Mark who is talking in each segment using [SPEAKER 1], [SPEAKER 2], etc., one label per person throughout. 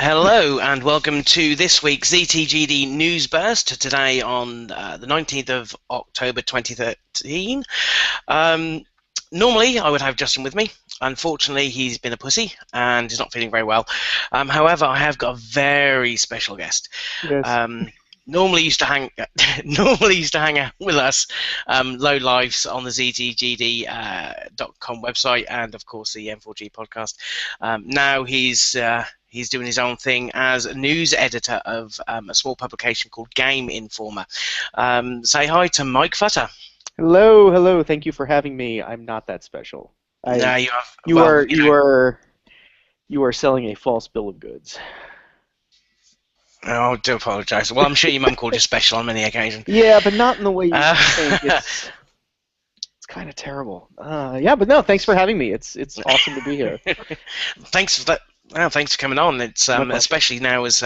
[SPEAKER 1] Hello and welcome to this week's ZTGD News Burst, today on the 19th of October 2013. Normally I would have Justin with me. Unfortunately, he's been a pussy and is not feeling very well. However, I have got a very special guest.
[SPEAKER 2] Yes.
[SPEAKER 1] Normally used to hang normally used to hang out with us, low lives on the ZTGD.com website and of course the M4G podcast. Now he's doing his own thing as a news editor of a small publication called Game Informer. Say hi to Mike Futter.
[SPEAKER 2] Hello, hello. Thank you for having me. I'm not that special.
[SPEAKER 1] No, you have.
[SPEAKER 2] You
[SPEAKER 1] Well,
[SPEAKER 2] are you are you are selling a false bill of goods.
[SPEAKER 1] Oh, I do apologise. Well, I'm sure your mum called you special on many occasions.
[SPEAKER 2] Yeah, but not in the way you think. It's kind of terrible. Yeah, but no, thanks for having me. It's awesome to be here.
[SPEAKER 1] Thanks for that. Well, thanks for coming on. It's especially now as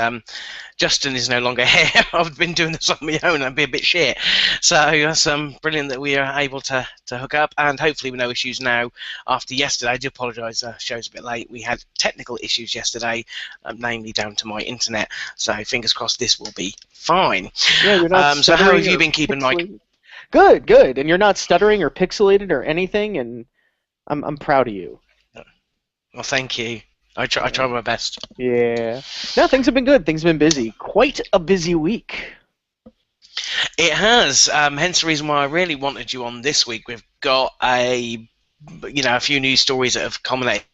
[SPEAKER 1] Justin is no longer here. I've been doing this on my own. I'd be a bit shit. So that's brilliant that we are able to hook up, and hopefully with no issues now after yesterday. I do apologise. Show's a bit late. We had technical issues yesterday, namely down to my internet. So fingers crossed this will be fine.
[SPEAKER 2] Yeah, you're not.
[SPEAKER 1] So how have you been keeping, Mike?
[SPEAKER 2] Good, good. And you're not stuttering or pixelated or anything, and I'm proud of you.
[SPEAKER 1] Well, thank you. I try my best.
[SPEAKER 2] Yeah. No, things have been good. Things have been busy. Quite a busy week.
[SPEAKER 1] It has. Hence the reason why I really wanted you on this week. We've got a few news stories that have culminated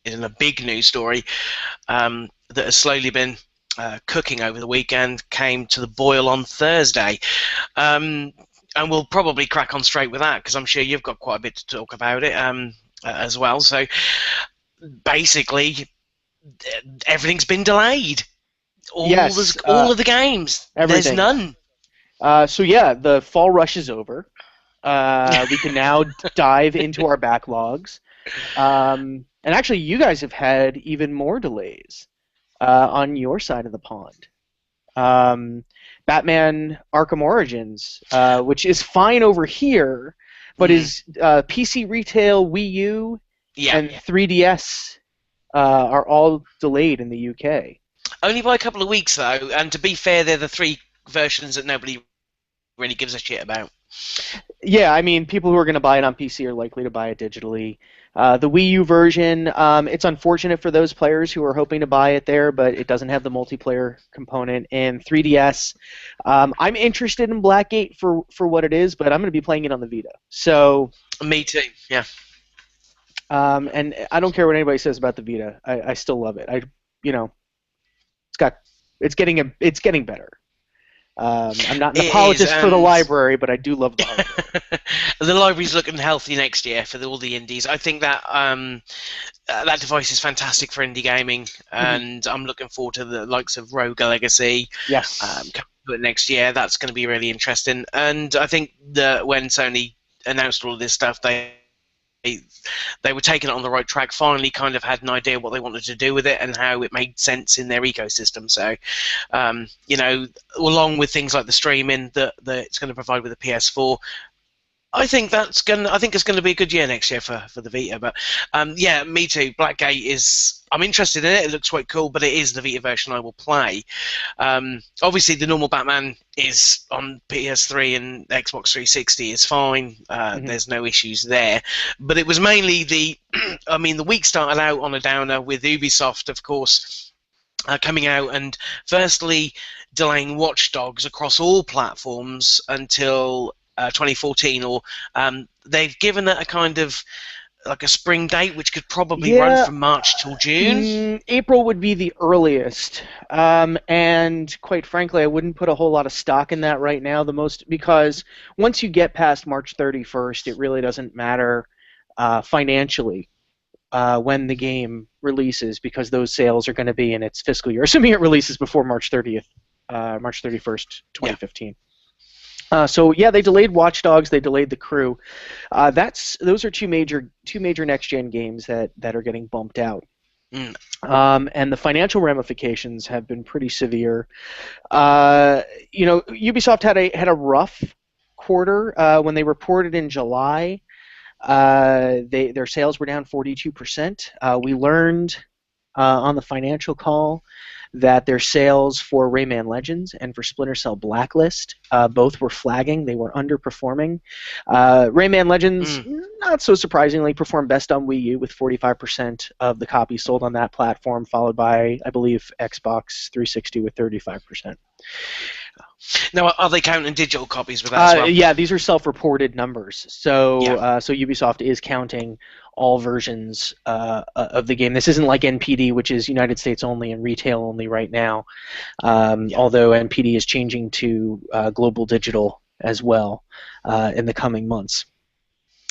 [SPEAKER 1] in a big news story that has slowly been cooking over the weekend. Came to the boil on Thursday. And we'll probably crack on straight with that because I'm sure you've got quite a bit to talk about it as well. So basically, everything's been delayed. All of the games.
[SPEAKER 2] Everything.
[SPEAKER 1] There's none.
[SPEAKER 2] So yeah, the fall rush is over. We can now dive into our backlogs. And actually, you guys have had even more delays on your side of the pond. Batman Arkham Origins, which is fine over here, but is PC retail, Wii U, and 3DS are all delayed in the UK.
[SPEAKER 1] Only by a couple of weeks, though, and to be fair, they're the three versions that nobody really gives a shit about.
[SPEAKER 2] Yeah, I mean, people who are going to buy it on PC are likely to buy it digitally. The Wii U version, it's unfortunate for those players who are hoping to buy it there, but it doesn't have the multiplayer component. And 3DS, I'm interested in Blackgate for what it is, but I'm going to be playing it on the Vita. So
[SPEAKER 1] me too, yeah.
[SPEAKER 2] And I don't care what anybody says about the Vita. I still love it. It's getting better. I'm not an apologist for the library, but I do love the hardware.
[SPEAKER 1] The library's looking healthy next year for all the indies. I think that that device is fantastic for indie gaming, and I'm looking forward to the likes of Rogue Legacy.
[SPEAKER 2] Yes.
[SPEAKER 1] Next year, that's going to be really interesting. And I think that when Sony announced all of this stuff, they were taking it on the right track, finally kind of had an idea what they wanted to do with it and how it made sense in their ecosystem. So, along with things like the streaming that it's going to provide with the PS4, I think it's going to be a good year next year for the Vita. But yeah, me too. Blackgate I'm interested in it. It looks quite cool, but it is the Vita version I will play. Obviously, the normal Batman is on PS3 and Xbox 360 is fine. There's no issues there. But it was mainly the week started out on a downer with Ubisoft, of course, coming out and firstly delaying Watch Dogs across all platforms until 2014, or they've given it a kind of like a spring date, which could probably run from March till June.
[SPEAKER 2] April would be the earliest, and quite frankly, I wouldn't put a whole lot of stock in that right now. Because once you get past March 31st, it really doesn't matter financially when the game releases, because those sales are going to be in its fiscal year, assuming it releases before March 31st, 2015. Yeah. So yeah, they delayed Watch Dogs. They delayed The Crew. Those are two major next gen games that are getting bumped out. And the financial ramifications have been pretty severe. Ubisoft had a rough quarter when they reported in July. Their sales were down 42%. We learned on the financial call that their sales for Rayman Legends and for Splinter Cell Blacklist both were flagging. They were underperforming. Rayman Legends, not so surprisingly, performed best on Wii U with 45% of the copies sold on that platform, followed by, I believe, Xbox 360 with 35%.
[SPEAKER 1] Now, are they counting digital copies with that as well?
[SPEAKER 2] Yeah, these are self-reported numbers. So, so Ubisoft is counting all versions of the game. This isn't like NPD, which is United States only and retail only right now. Although NPD is changing to global digital as well in the coming months,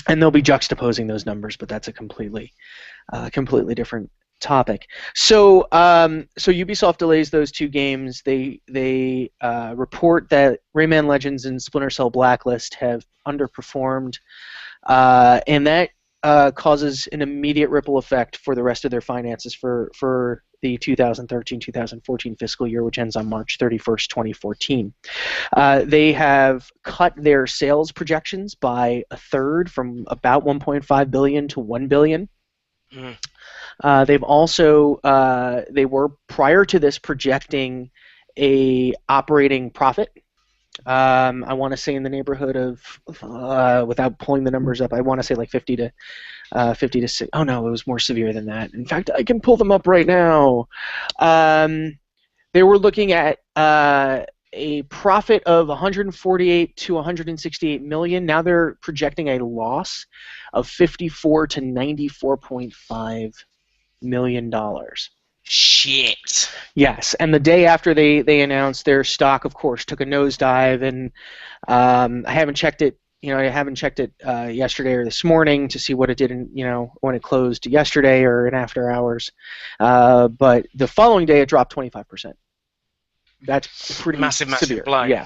[SPEAKER 2] and they'll be juxtaposing those numbers, but that's a completely different topic. So, so Ubisoft delays those two games. They report that Rayman Legends and Splinter Cell Blacklist have underperformed, and that causes an immediate ripple effect for the rest of their finances for the 2013-2014 fiscal year, which ends on March 31st, 2014. They have cut their sales projections by a third, from about 1.5 billion to 1 billion. They've also they were, prior to this, projecting a operating profit. I want to say in the neighborhood of, without pulling the numbers up, I want to say like 50 to 6. Oh no, it was more severe than that. In fact, I can pull them up right now. They were looking at a profit of 148 to 168 million. Now they're projecting a loss of 54 to 94.5 million dollars.
[SPEAKER 1] Shit.
[SPEAKER 2] Yes, and the day after they announced, their stock, of course, took a nosedive, and I haven't checked it. I haven't checked it yesterday or this morning to see what it did when it closed yesterday or in after hours. But the following day, it dropped 25%. That's pretty
[SPEAKER 1] massive
[SPEAKER 2] severe.
[SPEAKER 1] Blow.
[SPEAKER 2] Yeah.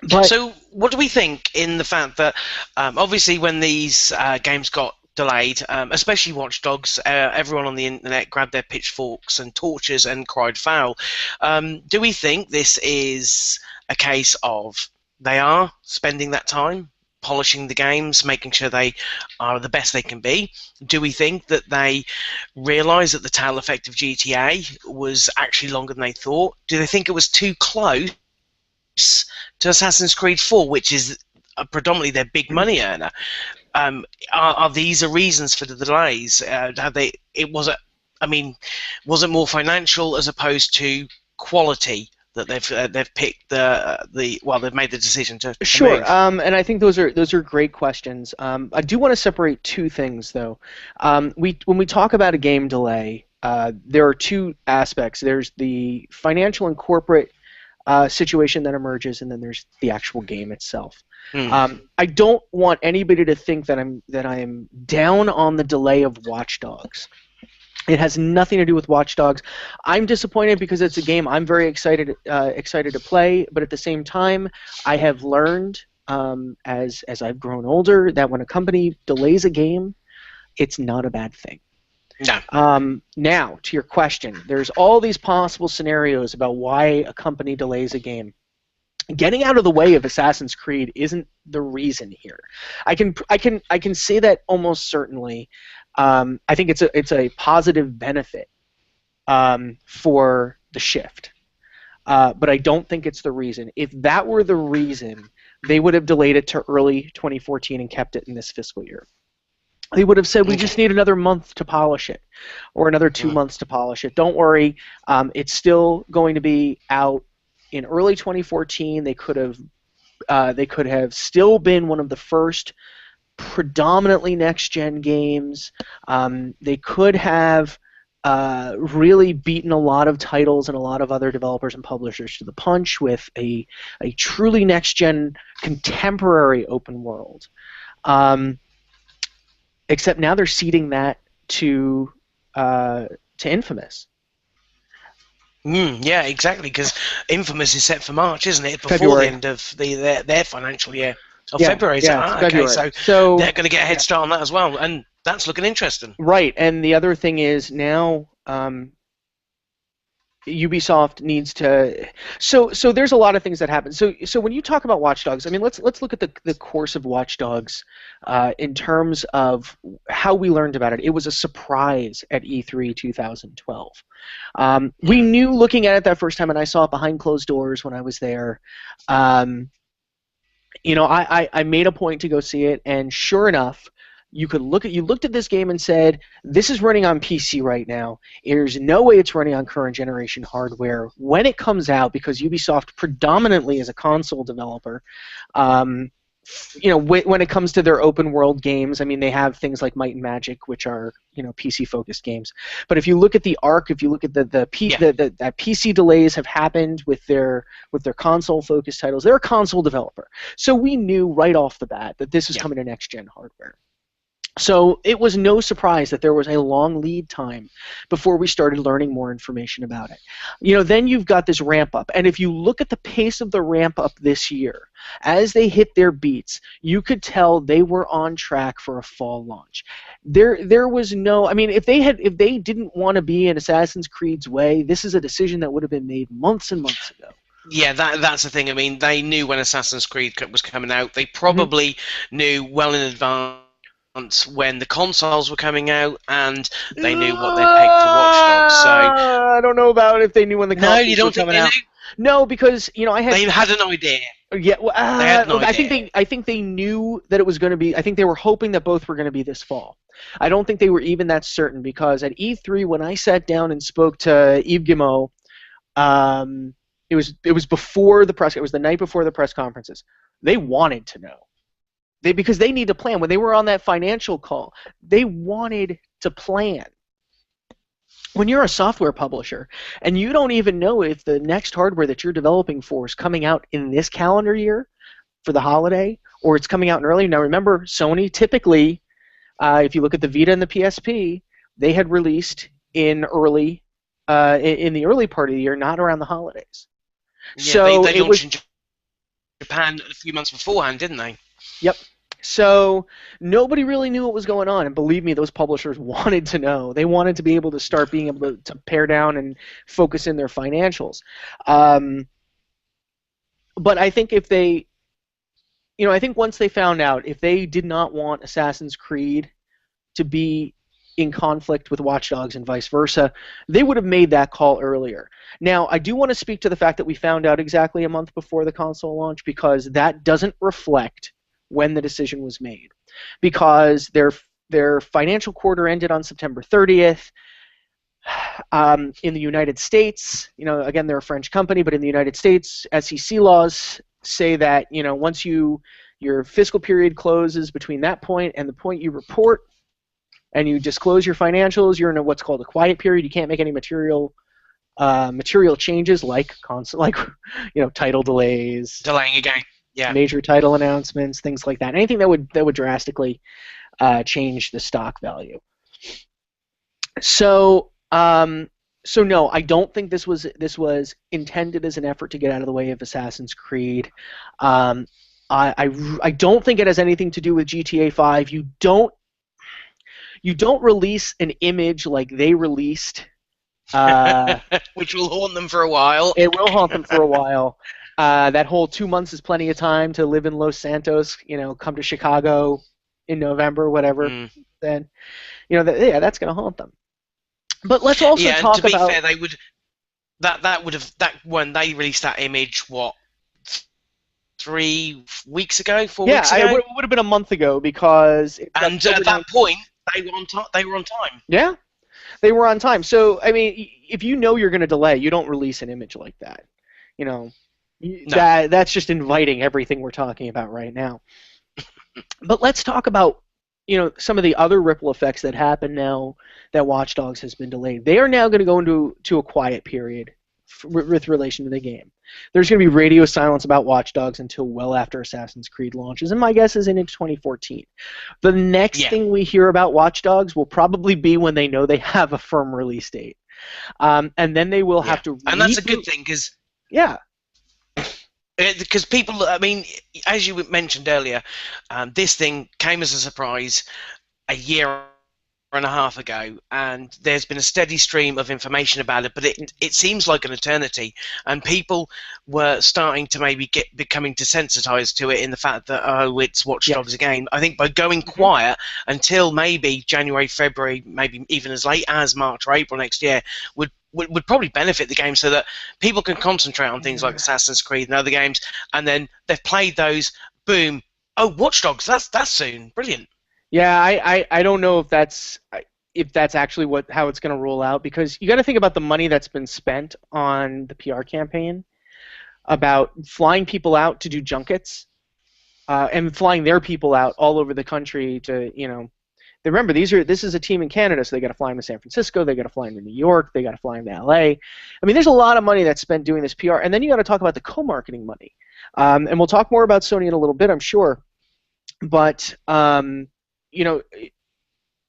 [SPEAKER 2] But,
[SPEAKER 1] so, what do we think in the fact that obviously when these games got delayed, especially Watch Dogs, everyone on the internet grabbed their pitchforks and torches and cried foul. Do we think this is a case of they are spending that time polishing the games, making sure they are the best they can be? Do we think that they realise that the tail effect of GTA was actually longer than they thought? Do they think it was too close to Assassin's Creed 4, which is predominantly their big money earner? Are these the reasons for the delays? Was it more financial as opposed to quality that they've picked they've made the decision to
[SPEAKER 2] sure
[SPEAKER 1] move?
[SPEAKER 2] And I think those are great questions. I do want to separate two things, though. When we talk about a game delay, there are two aspects. There's the financial and corporate situation that emerges, and then there's the actual game itself. I don't want anybody to think that I am down on the delay of Watch Dogs. It has nothing to do with Watch Dogs. I'm disappointed because it's a game I'm very excited to play, but at the same time, I have learned as I've grown older that when a company delays a game, it's not a bad thing.
[SPEAKER 1] No.
[SPEAKER 2] Now, to your question, there's all these possible scenarios about why a company delays a game. Getting out of the way of Assassin's Creed isn't the reason here. I can say that almost certainly. I think it's a positive benefit for the shift, but I don't think it's the reason. If that were the reason, they would have delayed it to early 2014 and kept it in this fiscal year. They would have said, we just need another month to polish it, or another 2 months to polish it. Don't worry, it's still going to be out in early 2014. They could have still been one of the first predominantly next-gen games. They could have really beaten a lot of titles and a lot of other developers and publishers to the punch with a truly next-gen contemporary open world. Except now they're ceding that to Infamous.
[SPEAKER 1] Yeah, exactly, because Infamous is set for March, isn't it? Before
[SPEAKER 2] February.
[SPEAKER 1] The end of their financial year. Oh,
[SPEAKER 2] yeah,
[SPEAKER 1] February.
[SPEAKER 2] Yeah,
[SPEAKER 1] okay,
[SPEAKER 2] February.
[SPEAKER 1] so they're going to get a head start on that as well, and that's looking interesting.
[SPEAKER 2] Right, and the other thing is now, Ubisoft needs to. So there's a lot of things that happen. So when you talk about Watch Dogs, I mean, let's look at the course of Watch Dogs in terms of how we learned about it. It was a surprise at E3 2012. We knew looking at it that first time, and I saw it behind closed doors when I was there. I made a point to go see it, and sure enough, you looked at this game and said, this is running on PC right now. There's no way it's running on current generation hardware when it comes out, because Ubisoft predominantly is a console developer. When it comes to their open world games, I mean, they have things like Might and Magic, which are PC focused games. But if you look at the Arc, if you look at that PC delays have happened with their console focused titles, they're a console developer. So we knew right off the bat that this is coming to next gen hardware. So it was no surprise that there was a long lead time before we started learning more information about it. Then you've got this ramp up, and if you look at the pace of the ramp up this year, as they hit their beats, you could tell they were on track for a fall launch. There was no, I mean, if they didn't want to be in Assassin's Creed's way, this is a decision that would have been made months and months ago.
[SPEAKER 1] Yeah, that's the thing. I mean, they knew when Assassin's Creed was coming out. They probably knew well in advance when the consoles were coming out, and they knew what they'd pick for Watch Dogs. So
[SPEAKER 2] I don't know about if they knew when the consoles
[SPEAKER 1] you don't
[SPEAKER 2] were coming
[SPEAKER 1] think
[SPEAKER 2] out. No, because
[SPEAKER 1] they had an idea.
[SPEAKER 2] Yeah, well,
[SPEAKER 1] they had no
[SPEAKER 2] idea. I think they knew that it was going to be. I think they were hoping that both were going to be this fall. I don't think they were even that certain, because at E3 when I sat down and spoke to Yves Guillemot, it was before the press. It was the night before the press conferences. They wanted to know. Because they need to plan. When they were on that financial call, they wanted to plan. When you're a software publisher and you don't even know if the next hardware that you're developing for is coming out in this calendar year for the holiday, or it's coming out in early. Now remember, Sony typically, if you look at the Vita and the PSP, they had released in the early part of the year, not around the holidays.
[SPEAKER 1] Yeah, so they launched in Japan a few months beforehand, didn't they?
[SPEAKER 2] Yep. So nobody really knew what was going on, and believe me, those publishers wanted to know. They wanted to be able to start being able to pare down and focus in their financials. But I think if they, I think once they found out, if they did not want Assassin's Creed to be in conflict with Watch Dogs and vice versa, they would have made that call earlier. Now, I do want to speak to the fact that we found out exactly a month before the console launch, because that doesn't reflect when the decision was made, because their financial quarter ended on September 30th. In the United States, again, they're a French company, but in the United States, SEC laws say that once your fiscal period closes between that point and the point you report and you disclose your financials, you're in what's called a quiet period. You can't make any material changes like title delays,
[SPEAKER 1] delaying a game. Yeah.
[SPEAKER 2] Major title announcements, things like that. Anything that would drastically change the stock value. So no, I don't think this was intended as an effort to get out of the way of Assassin's Creed. I don't think it has anything to do with GTA 5. You don't release an image like they released,
[SPEAKER 1] which will haunt them for a while.
[SPEAKER 2] It will haunt them for a while. That whole 2 months is plenty of time to live in Los Santos, come to Chicago in November, whatever. Then, that's going to haunt them. But let's also talk about.
[SPEAKER 1] To be fair, they would. That would have when they released that image. What, 3 weeks ago? 4 weeks ago?
[SPEAKER 2] Yeah, it would have been a month ago, because.
[SPEAKER 1] And at that point, they were on time. They were on time.
[SPEAKER 2] Yeah, they were on time. So I mean, if you know you're going to delay, you don't release an image like that. No. That's just inviting everything we're talking about right now. But let's talk about some of the other ripple effects that happen now that Watch Dogs has been delayed. They are now going to go into a quiet period with relation to the game. There's going to be radio silence about Watch Dogs until well after Assassin's Creed launches, and my guess is into 2014. The next thing we hear about Watch Dogs will probably be when they know they have a firm release date, and then they will have to.
[SPEAKER 1] And that's a good thing, because.
[SPEAKER 2] Yeah.
[SPEAKER 1] Because people, I mean, as you mentioned earlier, this thing came as a surprise a year and a half ago, and there's been a steady stream of information about it, but it seems like an eternity, and people were starting to maybe becoming desensitized to it in the fact that, oh, it's Watch Dogs again. I think by going quiet until maybe January, February, maybe even as late as March or April next year would probably benefit the game, so that people can concentrate on things like Assassin's Creed and other games, and then they've played those, boom, oh, Watch Dogs, that's soon, brilliant.
[SPEAKER 2] Yeah, I don't know if that's actually how it's going to roll out, because you got to think about the money that's been spent on the PR campaign, about flying people out to do junkets, and flying their people out all over the country to, remember, this is a team in Canada, so they got to fly them to San Francisco, they got to fly them to New York, they got to fly them to LA. I mean, there's a lot of money that's spent doing this PR, and then you got to talk about the co-marketing money, and we'll talk more about Sony in a little bit, I'm sure, but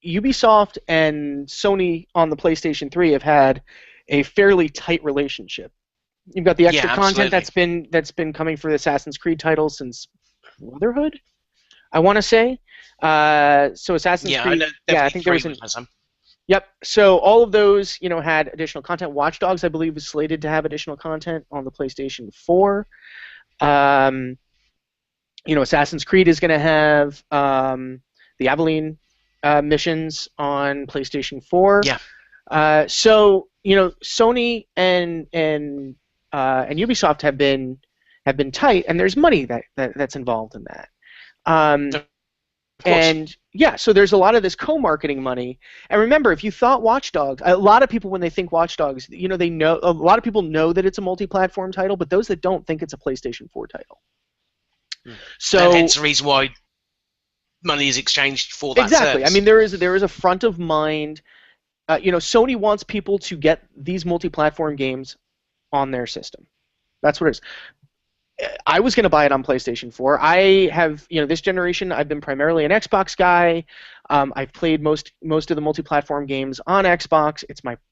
[SPEAKER 2] Ubisoft and Sony on the PlayStation 3 have had a fairly tight relationship. You've got the extra content that's been coming for the Assassin's Creed title since Brotherhood, I want to say. So Assassin's Creed, I think there was some. Yep. So all of those, had additional content. Watch Dogs, I believe, was slated to have additional content on the PlayStation 4. Assassin's Creed is going to have the Abilene missions on PlayStation 4.
[SPEAKER 1] Yeah.
[SPEAKER 2] So Sony and Ubisoft have been tight, and there's money that's involved in that. And yeah, so there's a lot of this co-marketing money. And remember, if you thought Watch Dogs, a lot of people when they think Watch Dogs, they know, a lot of people know that it's a multi-platform title, but those that don't think it's a PlayStation 4 title. So
[SPEAKER 1] and hence the reason why money is exchanged for that
[SPEAKER 2] exactly.
[SPEAKER 1] service.
[SPEAKER 2] I mean, there is a front of mind. Sony wants people to get these multi-platform games on their system. That's what it is. I was going to buy it on PlayStation 4. I have, this generation, I've been primarily an Xbox guy. I've played most of the multi-platform games on Xbox.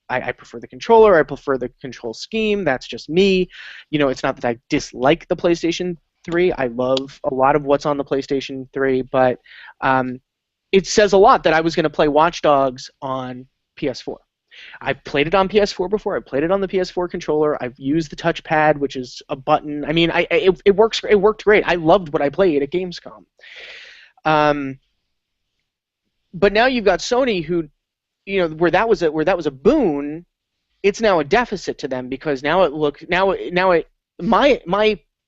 [SPEAKER 2] I prefer the controller. I prefer the control scheme. That's just me. It's not that I dislike the PlayStation 3. I love a lot of what's on the PlayStation 3, but it says a lot that I was going to play Watch Dogs on PS4. I've played it on PS4 before. I played it on the PS4 controller. I've used the touchpad, which is a button. I mean, it works. It worked great. I loved what I played at Gamescom. But now you've got Sony, who, where that was a boon, it's now a deficit to them, because my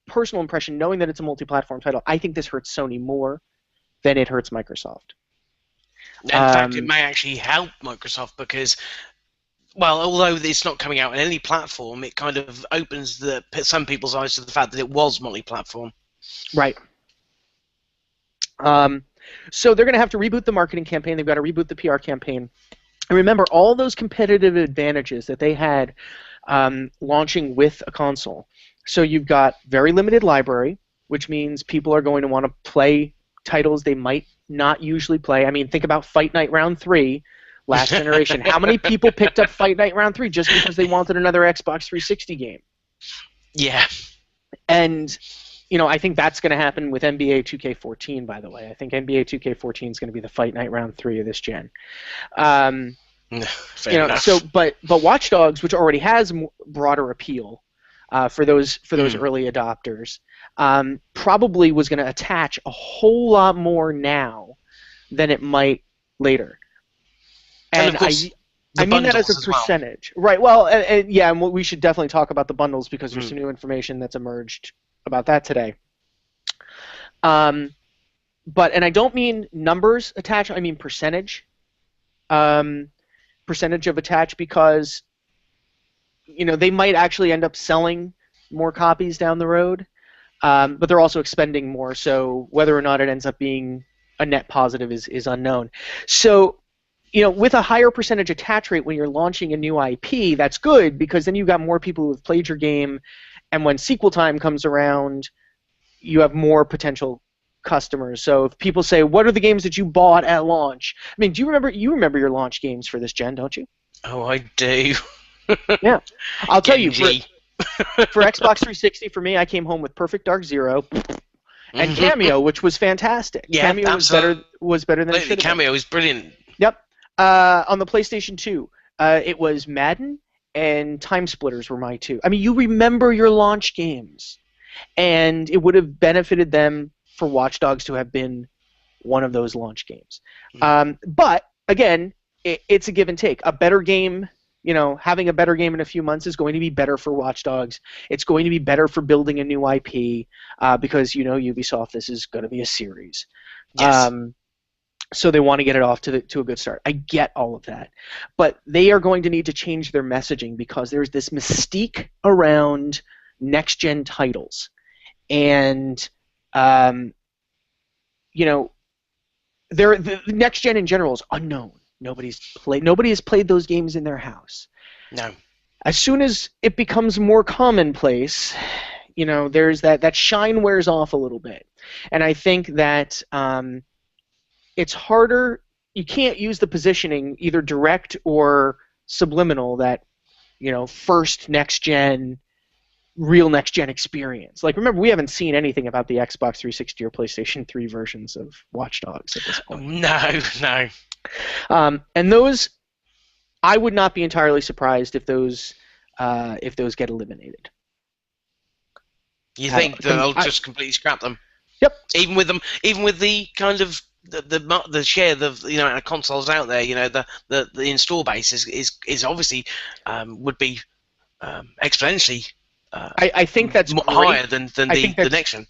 [SPEAKER 2] personal impression, knowing that it's a multi-platform title, I think this hurts Sony more than it hurts Microsoft.
[SPEAKER 1] In fact, it may actually help Microsoft, because, well, although it's not coming out on any platform, it kind of opens some people's eyes to the fact that it was multi-platform.
[SPEAKER 2] Right. So they're going to have to reboot the marketing campaign. They've got to reboot the PR campaign. And remember, all those competitive advantages that they had launching with a console. So you've got very limited library, which means people are going to want to play titles they might not usually play. I mean, think about Fight Night Round 3, last generation. How many people picked up Fight Night Round 3 just because they wanted another Xbox 360 game?
[SPEAKER 1] Yeah.
[SPEAKER 2] And, I think that's going to happen with NBA 2K14, by the way. I think NBA 2K14 is going to be the Fight Night Round 3 of this gen.
[SPEAKER 1] Fair enough.
[SPEAKER 2] But Watch Dogs, which already has broader appeal for those early adopters, probably was going to attach a whole lot more now than it might later. And I mean that as a percentage. Well. Right, well, and we should definitely talk about the bundles, because there's some new information that's emerged about that today. And I don't mean numbers attached, I mean percentage. Percentage of attach, because they might actually end up selling more copies down the road, but they're also expending more, so whether or not it ends up being a net positive is unknown. So, with a higher percentage attach rate when you're launching a new IP, that's good, because then you've got more people who have played your game, and when sequel time comes around, you have more potential customers. So if people say, what are the games that you bought at launch? I mean, you remember your launch games for this gen, don't you?
[SPEAKER 1] Oh, I do.
[SPEAKER 2] Yeah. I'll tell you, for Xbox 360, for me, I came home with Perfect Dark Zero and Cameo, which was fantastic.
[SPEAKER 1] Yeah,
[SPEAKER 2] Cameo was better than it should have been.
[SPEAKER 1] Cameo is brilliant.
[SPEAKER 2] Yep. On the PlayStation 2, it was Madden and Time Splitters were my two. I mean, you remember your launch games, and it would have benefited them for Watch Dogs to have been one of those launch games. But again, it's a give and take. A better game, having a better game in a few months is going to be better for Watch Dogs. It's going to be better for building a new IP because Ubisoft, this is going to be a series.
[SPEAKER 1] Yes.
[SPEAKER 2] So they want to get it off to a good start. I get all of that, but they are going to need to change their messaging because there's this mystique around next-gen titles, and the next gen in general is unknown. Nobody has played those games in their house.
[SPEAKER 1] No.
[SPEAKER 2] As soon as it becomes more commonplace, there's that shine wears off a little bit, and I think that it's harder. You can't use the positioning either direct or subliminal that first next gen. Real next-gen experience. Like, remember, we haven't seen anything about the Xbox 360 or PlayStation 3 versions of Watch Dogs at this point.
[SPEAKER 1] No.
[SPEAKER 2] And those, I would not be entirely surprised if those get eliminated.
[SPEAKER 1] You think they'll just completely scrap them?
[SPEAKER 2] Yep.
[SPEAKER 1] Even with the kind of the share of consoles out there, the install base is obviously would be exponentially.
[SPEAKER 2] I think that's
[SPEAKER 1] higher than the next one.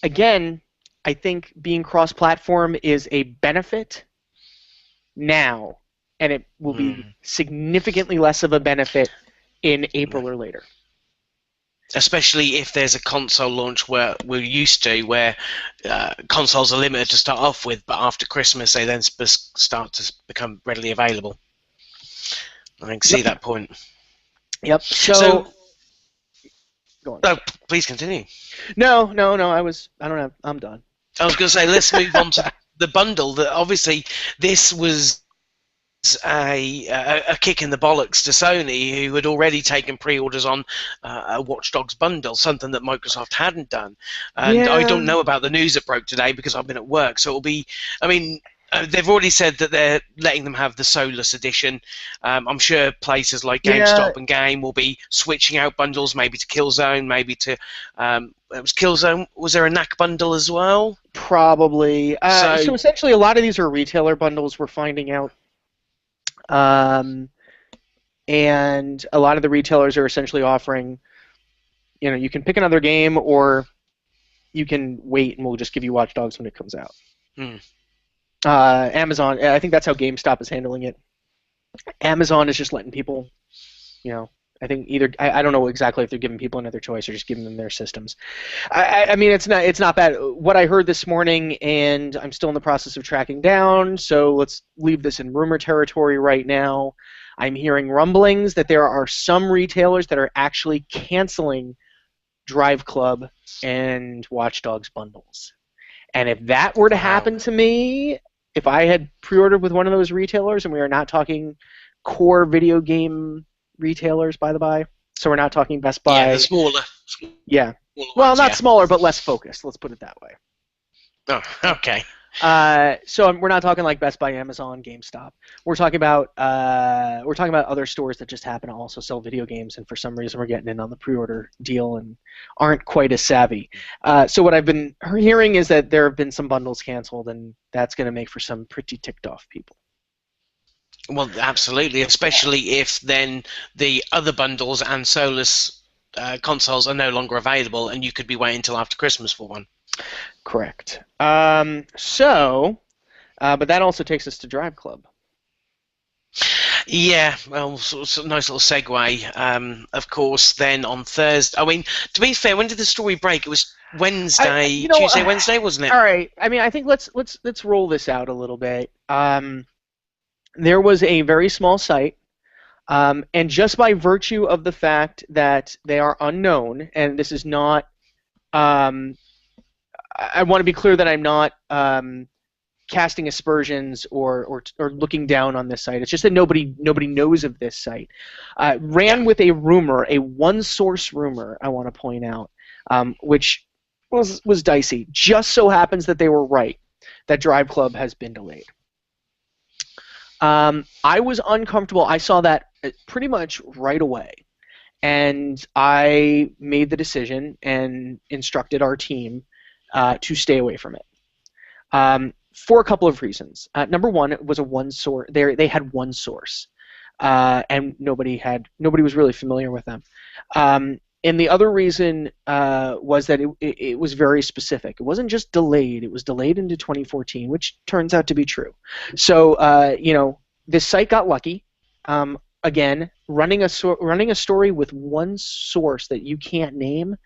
[SPEAKER 2] Again, I think being cross-platform is a benefit now, and it will be significantly less of a benefit in April or later.
[SPEAKER 1] Especially if there's a console launch where we're used to, where consoles are limited to start off with, but after Christmas they then start to become readily available. I can see that point.
[SPEAKER 2] Yep. So
[SPEAKER 1] no, please continue.
[SPEAKER 2] No. I'm done.
[SPEAKER 1] I was going to say, let's move on to the bundle. That obviously this was a kick in the bollocks to Sony, who had already taken pre-orders on a Watch Dogs bundle, something that Microsoft hadn't done. And I don't know about the news that broke today because I've been at work. So it'll be, they've already said that they're letting them have the Solus edition. I'm sure places like GameStop and Game will be switching out bundles, maybe to Killzone, maybe to it was Killzone. Was there a NAC bundle as well?
[SPEAKER 2] Probably. So essentially, a lot of these are retailer bundles. We're finding out, and a lot of the retailers are essentially offering, you can pick another game, or you can wait, and we'll just give you Watch Dogs when it comes out. Amazon, I think that's how GameStop is handling it. Amazon is just letting people, I think either I don't know exactly if they're giving people another choice or just giving them their systems. I mean, it's not bad. What I heard this morning, and I'm still in the process of tracking down, so let's leave this in rumor territory right now. I'm hearing rumblings that there are some retailers that are actually canceling Drive Club and Watch Dogs bundles. And if that were to happen to me, if I had pre-ordered with one of those retailers, and we are not talking core video game retailers, by the by, so we're not talking Best Buy.
[SPEAKER 1] Yeah, the smaller.
[SPEAKER 2] Yeah.
[SPEAKER 1] Smaller
[SPEAKER 2] well,
[SPEAKER 1] ones,
[SPEAKER 2] not smaller, but less focused. Let's put it that way.
[SPEAKER 1] Oh, okay.
[SPEAKER 2] So we're not talking like Best Buy, Amazon, GameStop. We're talking about other stores that just happen to also sell video games, and for some reason we're getting in on the pre-order deal and aren't quite as savvy. So what I've been hearing is that there have been some bundles canceled, and that's going to make for some pretty ticked off people.
[SPEAKER 1] Well, absolutely, especially if then the other bundles and Solus consoles are no longer available, and you could be waiting until after Christmas for one.
[SPEAKER 2] Correct. But that also takes us to Drive Club.
[SPEAKER 1] Yeah, well, sort of nice little segue. Of course, then on Thursday. I mean, to be fair, when did the story break? It was Wednesday, Tuesday, Wednesday, wasn't it?
[SPEAKER 2] All right. I mean, I think let's roll this out a little bit. There was a very small site, and just by virtue of the fact that they are unknown, and this is not. I want to be clear that I'm not casting aspersions or looking down on this site. It's just that nobody knows of this site. Ran with a rumor, a one-source rumor, I want to point out, which was dicey. Just so happens that they were right, that Drive Club has been delayed. I was uncomfortable. I saw that pretty much right away. And I made the decision and instructed our team to stay away from it. For a couple of reasons. Number one, it was a one source. They had one source, and nobody was really familiar with them. And the other reason was that it was very specific. It wasn't just delayed; it was delayed into 2014, which turns out to be true. So this site got lucky. Again, running a story with one source that you can't name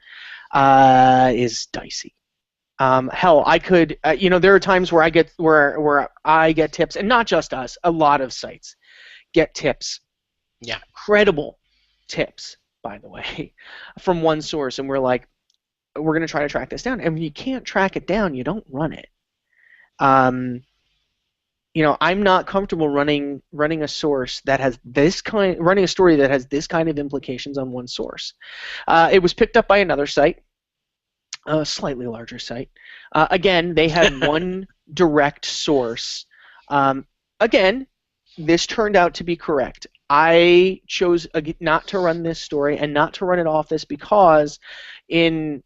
[SPEAKER 2] is dicey. Hell, I could, there are times where I get tips, and not just us. A lot of sites get tips.
[SPEAKER 1] Yeah.
[SPEAKER 2] Credible tips, by the way, from one source, and we're like, we're going to try to track this down. And when you can't track it down, you don't run it. I'm not comfortable running a source that has running a story that has this kind of implications on one source. It was picked up by another site. A slightly larger site. Again, they had one direct source. Again, this turned out to be correct. I chose not to run this story and not to run it off this because in,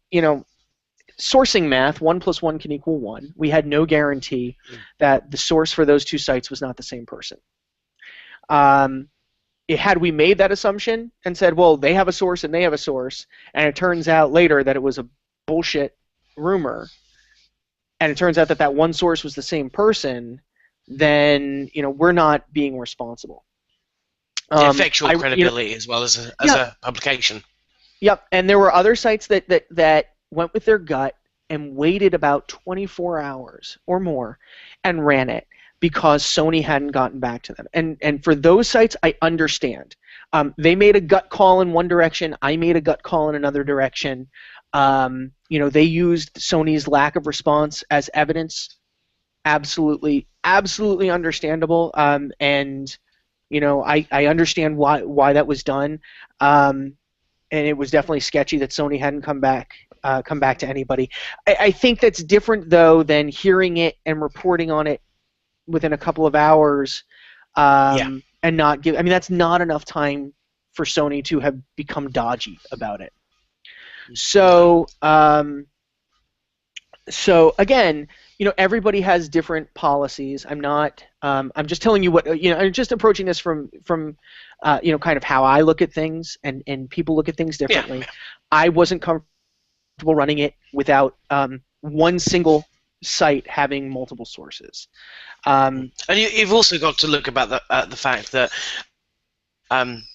[SPEAKER 2] sourcing math, 1 + 1 can equal 1. We had no guarantee that the source for those two sites was not the same person. Had we made that assumption and said, well, they have a source and they have a source, and it turns out later that it was a bullshit rumor, and it turns out that one source was the same person, then we're not being responsible.
[SPEAKER 1] It affects your credibility as well as a publication.
[SPEAKER 2] Yep, and there were other sites that went with their gut and waited about 24 hours or more and ran it because Sony hadn't gotten back to them. And for those sites, I understand. They made a gut call in one direction. I made a gut call in another direction. They used Sony's lack of response as evidence. Absolutely understandable. And I understand why that was done. And it was definitely sketchy that Sony hadn't come back to anybody. I think that's different though than hearing it and reporting on it within a couple of hours. And not give. I mean, that's not enough time for Sony to have become dodgy about it. So again, everybody has different policies. I'm not. I'm just telling you what. I'm just approaching this from kind of how I look at things, and people look at things differently.
[SPEAKER 1] Yeah.
[SPEAKER 2] I wasn't comfortable running it without one single site having multiple sources.
[SPEAKER 1] And you've also got to look about the fact that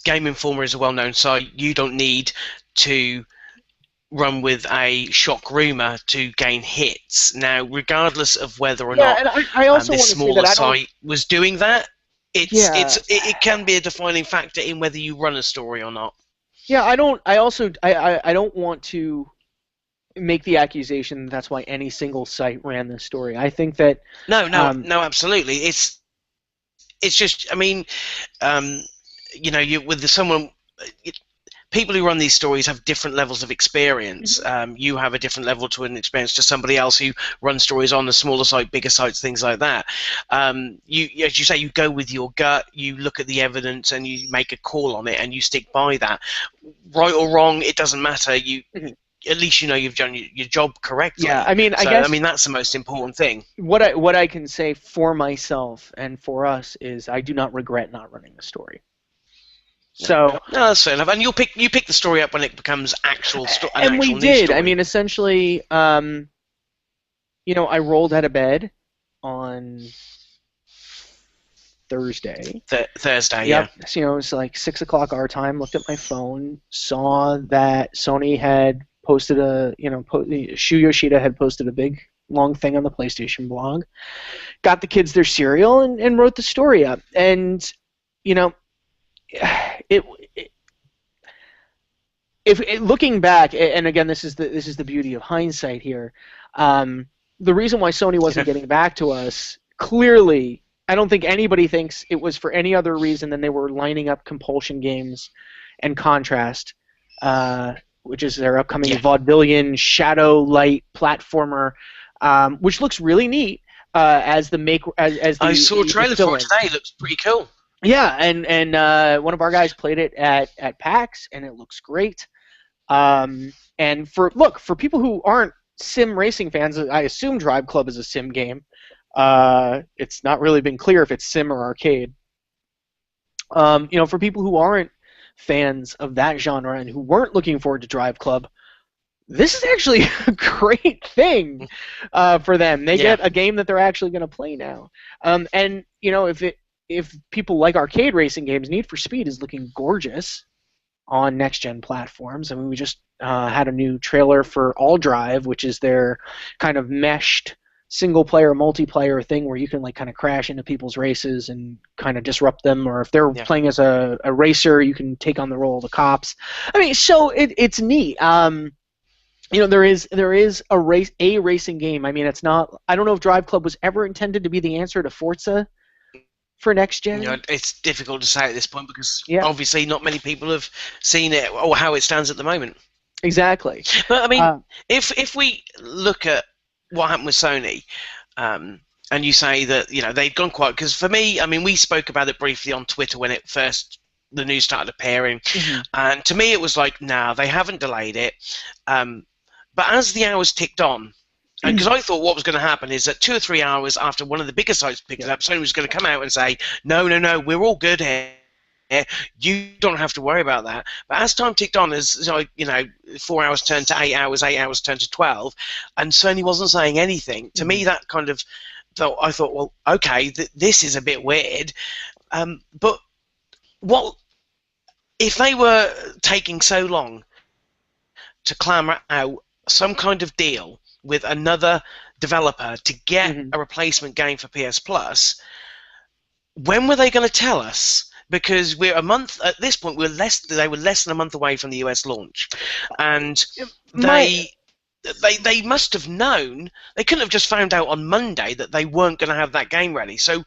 [SPEAKER 1] Game Informer is a well-known site. You don't need to run with a shock rumor to gain hits. Now, regardless of whether or not
[SPEAKER 2] I also
[SPEAKER 1] this smaller site was doing that, it can be a defining factor in whether you run a story or not.
[SPEAKER 2] Yeah, I don't want to make the accusation that's why any single site ran this story. I think that
[SPEAKER 1] no, absolutely. It's just, I mean, with someone. People who run these stories have different levels of experience. You have a different level to an experience to somebody else who runs stories on a smaller site, bigger sites, things like that. As you say, you go with your gut, you look at the evidence, and you make a call on it, and you stick by that. Right or wrong, it doesn't matter. At least you've done your job correctly.
[SPEAKER 2] Yeah, I mean,
[SPEAKER 1] I mean that's the most important thing.
[SPEAKER 2] What I can say for myself and for us is I do not regret not running the story. So
[SPEAKER 1] no, that's fair enough. And you pick the story up when it becomes actual story.
[SPEAKER 2] And we did. I mean, essentially, I rolled out of bed on Thursday.
[SPEAKER 1] Thursday,
[SPEAKER 2] yep.
[SPEAKER 1] Yeah.
[SPEAKER 2] So, it was like 6 o'clock our time. Looked at my phone, saw that Sony had posted Shu Yoshida had posted a big long thing on the PlayStation blog. Got the kids their cereal and wrote the story up. And looking back, and again, this is the beauty of hindsight here. The reason why Sony wasn't getting back to us, clearly, I don't think anybody thinks it was for any other reason than they were lining up Compulsion Games and Contrast, which is their upcoming Vaudevillian Shadow Light platformer, which looks really neat. as the make as
[SPEAKER 1] I saw a
[SPEAKER 2] the
[SPEAKER 1] trailer for it
[SPEAKER 2] fill-in.
[SPEAKER 1] today. It looks pretty cool.
[SPEAKER 2] Yeah, and one of our guys played it at PAX, and it looks great. And for people who aren't sim racing fans, I assume Drive Club is a sim game. It's not really been clear if it's sim or arcade. For people who aren't fans of that genre and who weren't looking forward to Drive Club, this is actually a great thing for them. They get a game that they're actually going to play now. And if people like arcade racing games, Need for Speed is looking gorgeous on next-gen platforms. I mean, we just had a new trailer for All Drive, which is their kind of meshed single-player, multiplayer thing where you can like kind of crash into people's races and kind of disrupt them, or if they're playing as a racer, you can take on the role of the cops. I mean, so it's neat. There is a racing game. I mean, it's not. I don't know if Drive Club was ever intended to be the answer to Forza for next gen.
[SPEAKER 1] It's difficult to say at this point because obviously not many people have seen it or how it stands at the moment.
[SPEAKER 2] Exactly.
[SPEAKER 1] But I mean, if we look at what happened with Sony, and you say that they'd gone quiet, because for me, I mean, we spoke about it briefly on Twitter when the news started appearing, and to me it was like, nah, they haven't delayed it. But as the hours ticked on, because I thought what was going to happen is that 2 or 3 hours after one of the bigger sites picked it up, Sony was going to come out and say, no, we're all good here. You don't have to worry about that. But as time ticked on, as 4 hours turned to 8 hours, 8 hours turned to 12, and Sony wasn't saying anything. To me, that kind of I thought, well, okay, this is a bit weird. But what if they were taking so long to clamor out some kind of deal with another developer to get a replacement game for PS Plus? When were they going to tell us? Because we're a month at this point. They were less than a month away from the US launch, and they must have known. They couldn't have just found out on Monday that they weren't going to have that game ready. So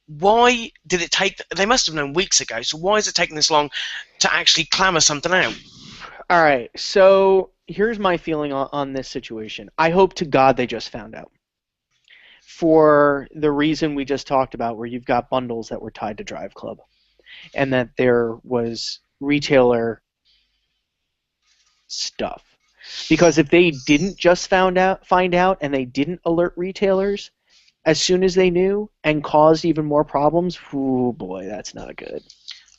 [SPEAKER 1] why did it take? They must have known weeks ago. So why is it taking this long to actually clamor something out?
[SPEAKER 2] All right. So here's my feeling on this situation. I hope to God they just found out. For the reason we just talked about, where you've got bundles that were tied to Drive Club, and that there was retailer stuff. Because if they didn't just find out and they didn't alert retailers as soon as they knew and caused even more problems, oh boy, that's not good.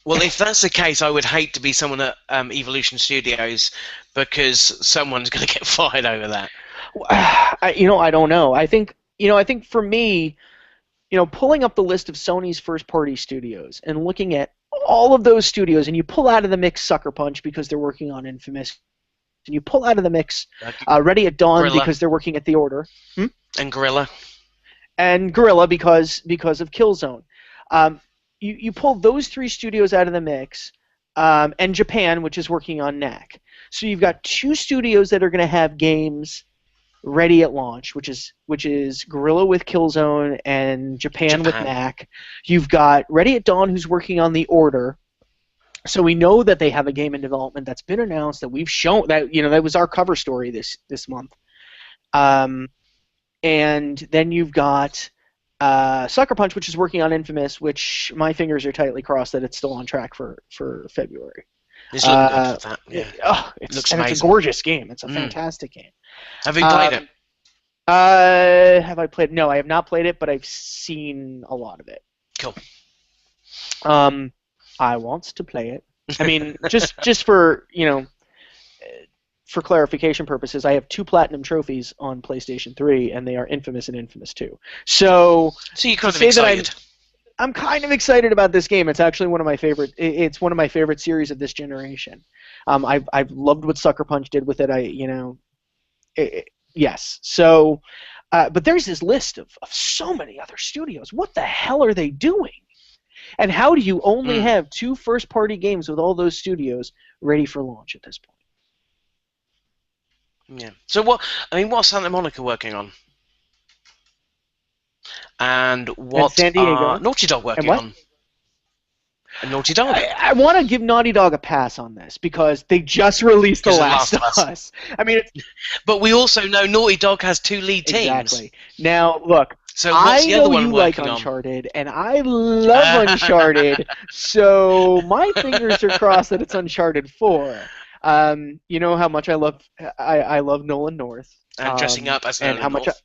[SPEAKER 1] Well, if that's the case, I would hate to be someone at Evolution Studios, because someone's going to get fired over that.
[SPEAKER 2] I don't know. I think for me, pulling up the list of Sony's first-party studios and looking at all of those studios, and you pull out of the mix Sucker Punch because they're working on Infamous, and you pull out of the mix Ready at Dawn because they're working at The Order,
[SPEAKER 1] and Guerrilla,
[SPEAKER 2] because of Killzone. You pull those 3 studios out of the mix, and Japan, which is working on NAC. So you've got 2 studios that are going to have games ready at launch, which is Guerrilla with Killzone and Japan with NAC. You've got Ready at Dawn, who's working on The Order. So we know that they have a game in development that's been announced, that we've shown, that that was our cover story this month. And then you've got Sucker Punch, which is working on Infamous, which my fingers are tightly crossed that it's still on track for February.
[SPEAKER 1] It's looking good for that. Yeah.
[SPEAKER 2] It looks amazing. It's a gorgeous game. It's a fantastic game.
[SPEAKER 1] Have you played it?
[SPEAKER 2] Have I played? No, I have not played it, but I've seen a lot of it.
[SPEAKER 1] Cool.
[SPEAKER 2] I want to play it. I mean, just for for clarification purposes, I have 2 platinum trophies on PlayStation 3, and they are Infamous and Infamous 2. So
[SPEAKER 1] you're kind of excited.
[SPEAKER 2] I'm kind of excited about this game. It's actually one of my favorite. It's one of my favorite series of this generation. I've loved what Sucker Punch did with it. Yes. So, but there's this list of so many other studios. What the hell are they doing? And how do you only have 2 first-party games with all those studios ready for launch at this point?
[SPEAKER 1] Yeah. So what's Santa Monica working on? And what
[SPEAKER 2] San Diego.
[SPEAKER 1] Are Naughty Dog working on? And Naughty Dog.
[SPEAKER 2] I want to give Naughty Dog a pass on this because they just released The Last of Us. I mean,
[SPEAKER 1] but we also know Naughty Dog has 2 lead teams.
[SPEAKER 2] Exactly. Now, look,
[SPEAKER 1] So what's
[SPEAKER 2] I
[SPEAKER 1] the other
[SPEAKER 2] know
[SPEAKER 1] one
[SPEAKER 2] you like
[SPEAKER 1] working on?
[SPEAKER 2] Uncharted, and I love Uncharted, so my fingers are crossed that it's Uncharted 4. You know how much I love Nolan North,
[SPEAKER 1] And dressing up as
[SPEAKER 2] and how
[SPEAKER 1] Nolan
[SPEAKER 2] much
[SPEAKER 1] North.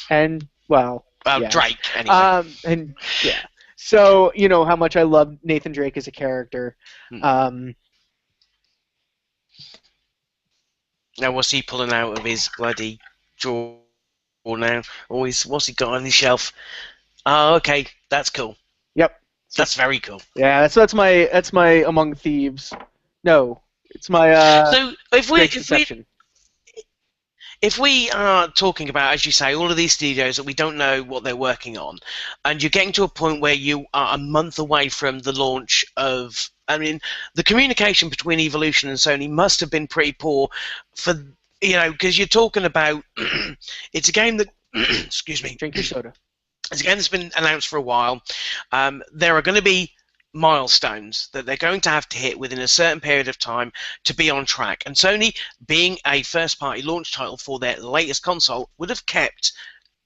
[SPEAKER 2] and well, yes,
[SPEAKER 1] Drake, anyway.
[SPEAKER 2] and yeah. So you know how much I love Nathan Drake as a character.
[SPEAKER 1] Hmm.
[SPEAKER 2] Um,
[SPEAKER 1] Now, what's he pulling out of his bloody drawer now? What's he got on his shelf? Oh, okay, that's cool.
[SPEAKER 2] yep. So,
[SPEAKER 1] That's very cool.
[SPEAKER 2] yeah, so that's my Among Thieves. No, it's my
[SPEAKER 1] So if we
[SPEAKER 2] Drake's
[SPEAKER 1] if we
[SPEAKER 2] Deception.
[SPEAKER 1] if we are talking about, as you say, all of these studios that we don't know what they're working on, and you're getting to a point where you are a month away from the launch of, I mean, the communication between Evolution and Sony must have been pretty poor for, because you're talking about, it's a game that, excuse me,
[SPEAKER 2] Drink your soda.
[SPEAKER 1] it's a game that's been announced for a while. There are going to be milestones that they're going to have to hit within a certain period of time to be on track. And Sony, being a first-party launch title for their latest console, would have kept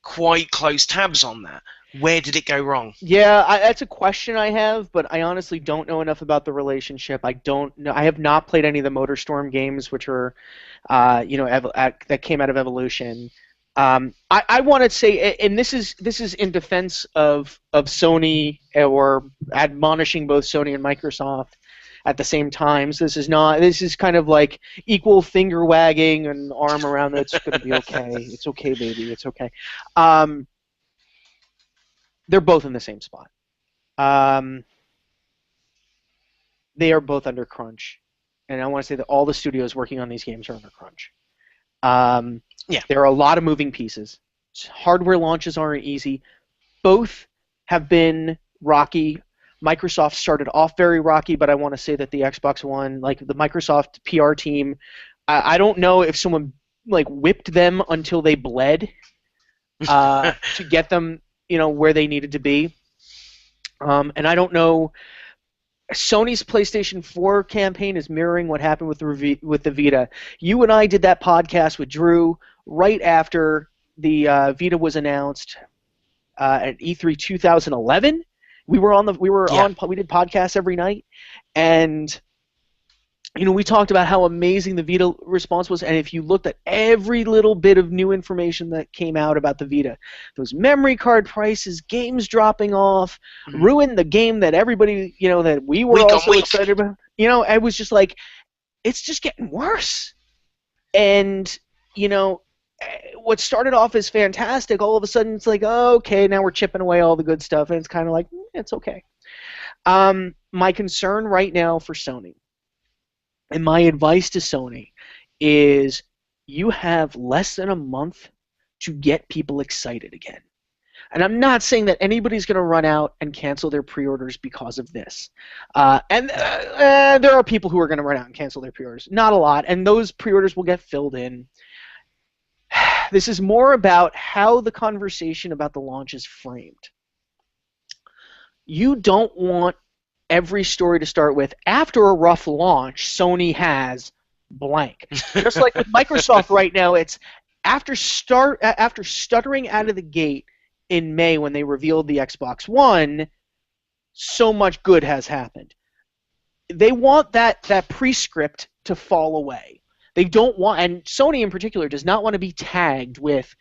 [SPEAKER 1] quite close tabs on that. Where did it go wrong?
[SPEAKER 2] Yeah, that's a question I have, but I honestly don't know enough about the relationship. I don't know. I have not played any of the MotorStorm games, which are, that came out of Evolution. I want to say, and this is in defense of Sony, or admonishing both Sony and Microsoft at the same time. So this is not. This is kind of like equal finger wagging and arm around. It's going to be okay. It's okay, baby. It's okay. They're both in the same spot. They are both under crunch, and I want to say that all the studios working on these games are under crunch.
[SPEAKER 1] Yeah.
[SPEAKER 2] There are a lot of moving pieces. Hardware launches aren't easy. Both have been rocky. Microsoft started off very rocky, but I want to say that the Xbox One, like the Microsoft PR team, I don't know if someone like whipped them until they bled to get them, where they needed to be. And I don't know. Sony's PlayStation 4 campaign is mirroring what happened with the Vita. You and I did that podcast with Drew right after the Vita was announced at E3 2011. We did podcasts every night, and we talked about how amazing the Vita response was, and if you looked at every little bit of new information that came out about the Vita, those memory card prices, games dropping off, ruined the game that everybody, that we were also excited about. I was just like, it's just getting worse. And, what started off as fantastic, all of a sudden it's like, oh, okay, now we're chipping away all the good stuff, and it's kind of like, it's okay. My concern right now for Sony, and my advice to Sony, is you have less than a month to get people excited again. And I'm not saying that anybody's going to run out and cancel their pre-orders because of this. And there are people who are going to run out and cancel their pre-orders. Not a lot, and those pre-orders will get filled in. This is more about how the conversation about the launch is framed. You don't want every story to start with, after a rough launch, Sony has blank. Just like with Microsoft right now, it's after stuttering out of the gate in May when they revealed the Xbox One, so much good has happened. They want that prescript to fall away. They don't want, and Sony in particular does not want to be tagged with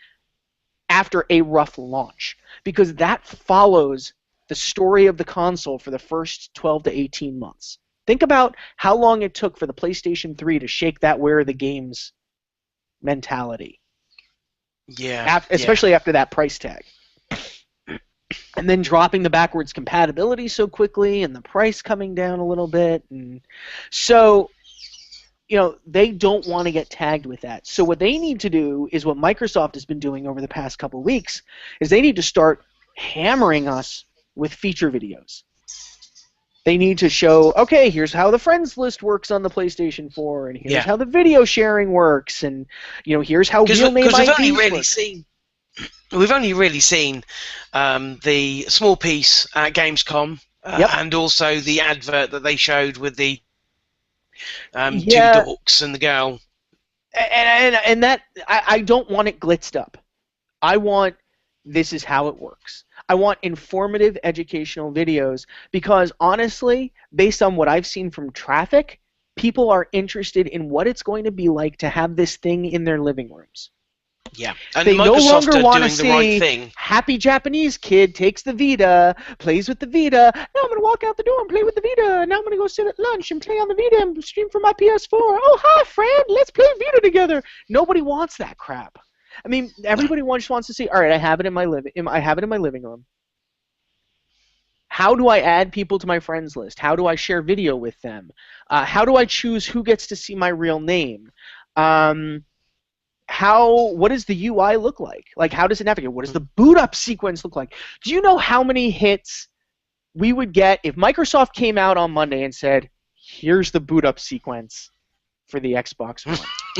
[SPEAKER 2] after a rough launch, because that follows the story of the console for the first 12 to 18 months. Think about how long it took for the PlayStation 3 to shake that where are the games mentality.
[SPEAKER 1] Yeah.
[SPEAKER 2] Especially after that price tag. And then dropping the backwards compatibility so quickly and the price coming down a little bit. And so, they don't want to get tagged with that. So what they need to do is what Microsoft has been doing over the past couple of weeks, is they need to start hammering us with feature videos. They need to show, okay, here's how the friends list works on the PlayStation 4, and here's how the video sharing works, and here's how real name IDs work.
[SPEAKER 1] We've only really seen the small piece at Gamescom, and also the advert that they showed with the two dorks and the girl.
[SPEAKER 2] And that I don't want it glitzed up. I want this is how it works. I want informative educational videos because honestly, based on what I've seen from traffic, people are interested in what it's going to be like to have this thing in their living rooms.
[SPEAKER 1] Yeah, and
[SPEAKER 2] They no
[SPEAKER 1] Microsoft
[SPEAKER 2] longer
[SPEAKER 1] are
[SPEAKER 2] want to
[SPEAKER 1] doing the right
[SPEAKER 2] see
[SPEAKER 1] thing.
[SPEAKER 2] happy Japanese kid takes the Vita, plays with the Vita. Now I'm going to walk out the door and play with the Vita. Now I'm going to go sit at lunch and play on the Vita and stream from my PS4. Oh, hi, friend. Let's play Vita together. Nobody wants that crap. I mean, everybody just wants to see, all right, I have it in my living room. How do I add people to my friends list? How do I share video with them? How do I choose who gets to see my real name? What does the UI look like? Like, how does it navigate? What does the boot up sequence look like? Do you know how many hits we would get if Microsoft came out on Monday and said, here's the boot up sequence for the Xbox One?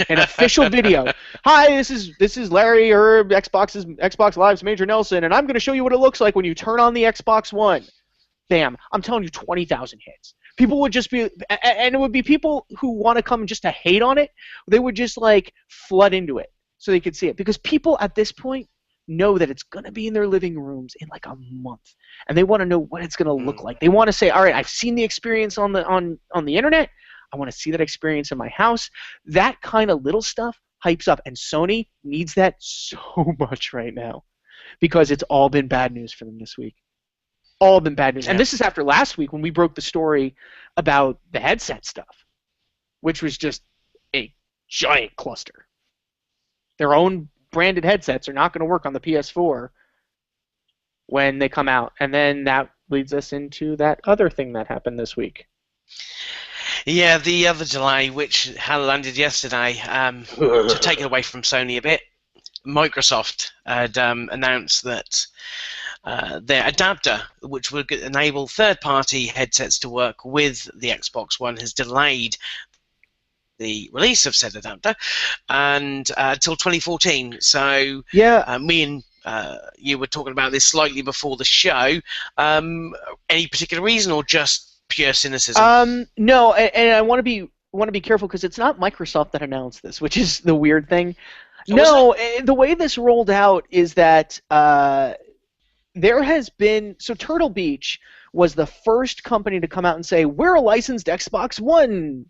[SPEAKER 2] An official video. Hi, this is Larry Herb, Xbox Live's Major Nelson, and I'm going to show you what it looks like when you turn on the Xbox One. Bam. I'm telling you, 20,000 hits. People would just be, and it would be people who want to come just to hate on it. They would just like flood into it so they could see it, because people at this point know that it's going to be in their living rooms in like a month, and they want to know what it's going to look like. They want to say, all right, I've seen the experience on the internet. I want to see that experience in my house. That kind of little stuff hypes up, and Sony needs that so much right now because it's all been bad news for them this week. All been bad news.
[SPEAKER 1] Yeah.
[SPEAKER 2] And this is after last week when we broke the story about the headset stuff, which was just a giant cluster. Their own branded headsets are not going to work on the PS4 when they come out. And then that leads us into that other thing that happened this week.
[SPEAKER 1] Yeah, the other delay, which had landed yesterday, to take it away from Sony a bit, Microsoft had announced that their adapter, which would enable third-party headsets to work with the Xbox One, has delayed the release of said adapter and until 2014. So
[SPEAKER 2] yeah,
[SPEAKER 1] me and you were talking about this slightly before the show. Any particular reason, or just pure cynicism?
[SPEAKER 2] No, and I want to be careful because it's not Microsoft that announced this, which is the weird thing. No, the way this rolled out is that there has been, so Turtle Beach was the first company to come out and say, we're a licensed Xbox One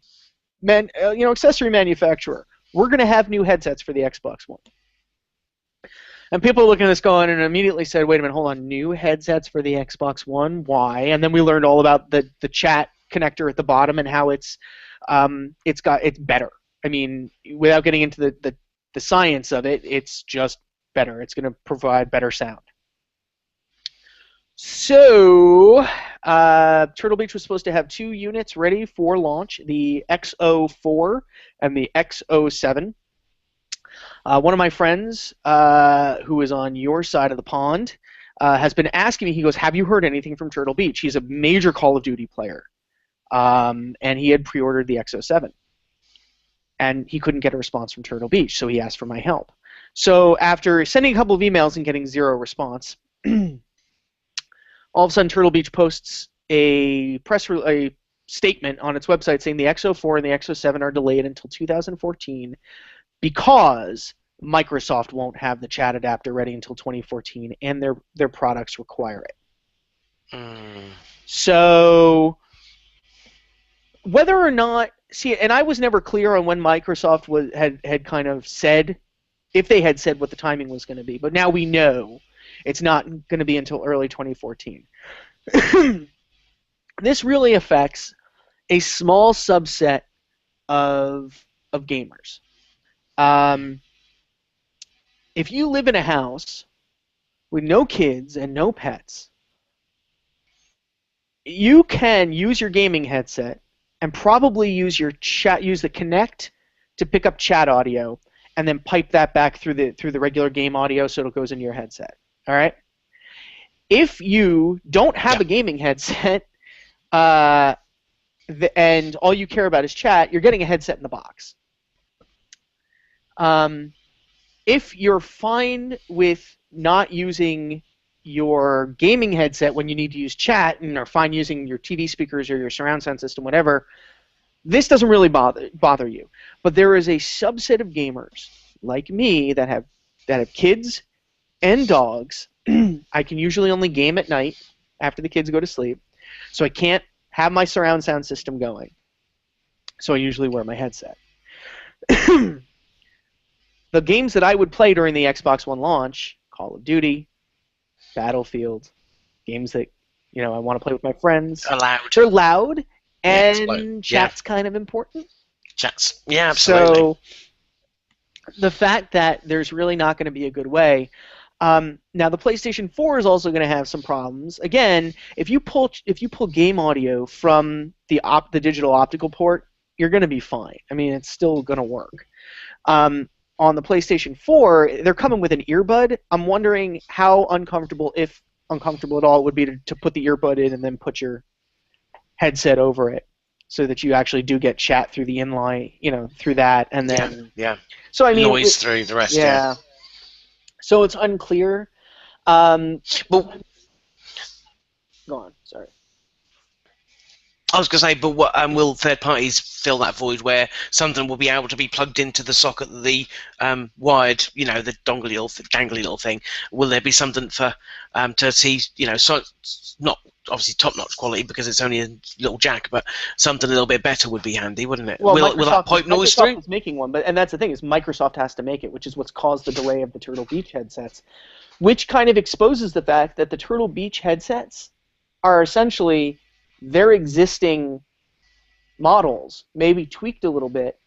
[SPEAKER 2] accessory manufacturer. We're going to have new headsets for the Xbox One. And people are looking at this going and immediately said, wait a minute, hold on, new headsets for the Xbox One? Why? And then we learned all about the chat connector at the bottom and how it's better. I mean, without getting into the science of it, it's just better. It's going to provide better sound. So, Turtle Beach was supposed to have 2 units ready for launch, the XO4 and the XO7. One of my friends, who is on your side of the pond, has been asking me, he goes, have you heard anything from Turtle Beach? He's a major Call of Duty player, and he had pre-ordered the XO7. And he couldn't get a response from Turtle Beach, so he asked for my help. So after sending a couple of emails and getting 0 response, all of a sudden Turtle Beach posts a statement on its website saying the XO4 and the XO7 are delayed until 2014 because Microsoft won't have the chat adapter ready until 2014 and their products require it. So whether or not, and I was never clear on when Microsoft had kind of said, if they had said what the timing was going to be, but now we know it's not going to be until early 2014. This really affects a small subset of gamers. If you live in a house with no kids and no pets, you can use your gaming headset and probably use the Kinect to pick up chat audio and then pipe that back through the regular game audio so it goes into your headset. All right? If you don't have a gaming headset and all you care about is chat, you're getting a headset in the box. If you're fine with not using your gaming headset when you need to use chat and are fine using your TV speakers or your surround sound system, whatever, this doesn't really bother you. But there is a subset of gamers like me that have kids and dogs, I can usually only game at night after the kids go to sleep, so I can't have my surround sound system going. So I usually wear my headset. The games that I would play during the Xbox One launch, Call of Duty, Battlefield, games that I want to play with my friends.
[SPEAKER 1] Allowed.
[SPEAKER 2] They're loud,
[SPEAKER 1] Yeah,
[SPEAKER 2] and chat's kind of important.
[SPEAKER 1] Chats. Yeah, absolutely.
[SPEAKER 2] So the fact that there's really not going to be a good way. Now the PlayStation 4 is also going to have some problems. Again, if you pull game audio from the digital optical port, you're going to be fine. I mean, it's still going to work. On the PlayStation 4, they're coming with an earbud. I'm wondering how uncomfortable, if uncomfortable at all, it would be to put the earbud in and then put your headset over it, so that you actually do get chat through the inline, through that, and then So I mean,
[SPEAKER 1] noise through the rest. Yeah.
[SPEAKER 2] So it's unclear.
[SPEAKER 1] Well,
[SPEAKER 2] go on. Sorry.
[SPEAKER 1] I was going to say, but what will third parties fill that void where something will be able to be plugged into the socket, the wired, the gangly little thing? Will there be something for to see, so not obviously top-notch quality because it's only a little jack, but something a little bit better would be handy, wouldn't it?
[SPEAKER 2] Well,
[SPEAKER 1] will that pipe noise through?
[SPEAKER 2] Microsoft is making one, and that's the thing, is Microsoft has to make it, which is what's caused the delay of the Turtle Beach headsets, which kind of exposes the fact that the Turtle Beach headsets are essentially their existing models, maybe tweaked a little bit,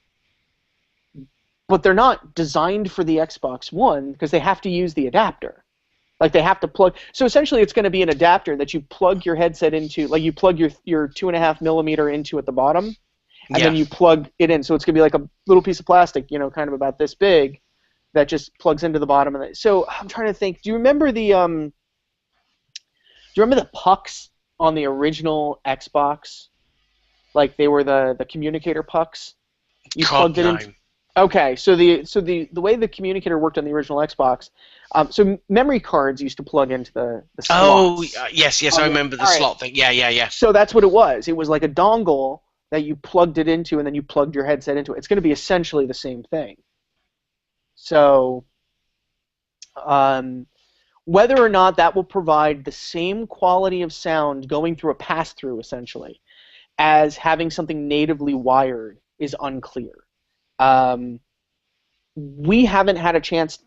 [SPEAKER 2] but they're not designed for the Xbox One because they have to use the adapter. Like they have to plug. So essentially, it's going to be an adapter that you plug your headset into. Like you plug your 2.5 millimeter into at the bottom, and then you plug it in. So it's going to be like a little piece of plastic, kind of about this big, that just plugs into the bottom of it. So I'm trying to think. Do you remember the pucks on the original Xbox? Like they were the communicator pucks. You plugged it in. Okay, so the way the communicator worked on the original Xbox, so memory cards used to plug into the slots.
[SPEAKER 1] Oh, yes, I remember the slot thing. Yeah.
[SPEAKER 2] So that's what it was. It was like a dongle that you plugged it into, and then you plugged your headset into it. It's going to be essentially the same thing. So whether or not that will provide the same quality of sound going through a pass-through, essentially, as having something natively wired is unclear. We haven't had a chance.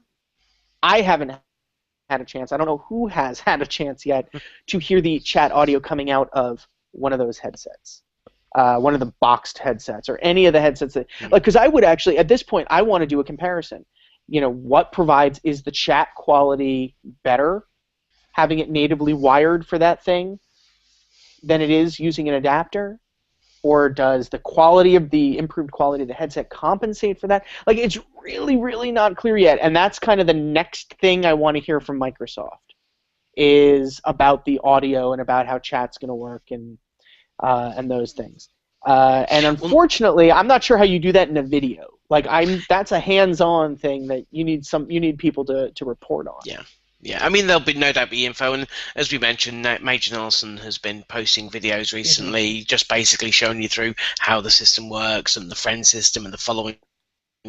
[SPEAKER 2] I haven't had a chance. I don't know who has had a chance yet to hear the chat audio coming out of one of those headsets, one of the boxed headsets, or any of the headsets that, because I would actually, at this point, I want to do a comparison. What provides, is the chat quality better, having it natively wired for that thing, than it is using an adapter? Or does the improved quality of the headset compensate for that? Like, it's really, really not clear yet, and that's kind of the next thing I want to hear from Microsoft, is about the audio and about how chat's going to work and those things. And unfortunately, I'm not sure how you do that in a video. Like, that's a hands-on thing that you need people to report on.
[SPEAKER 1] Yeah, I mean, there'll be no doubt be info, and as we mentioned, Major Nelson has been posting videos recently, just basically showing you through how the system works, and the friend system, and the following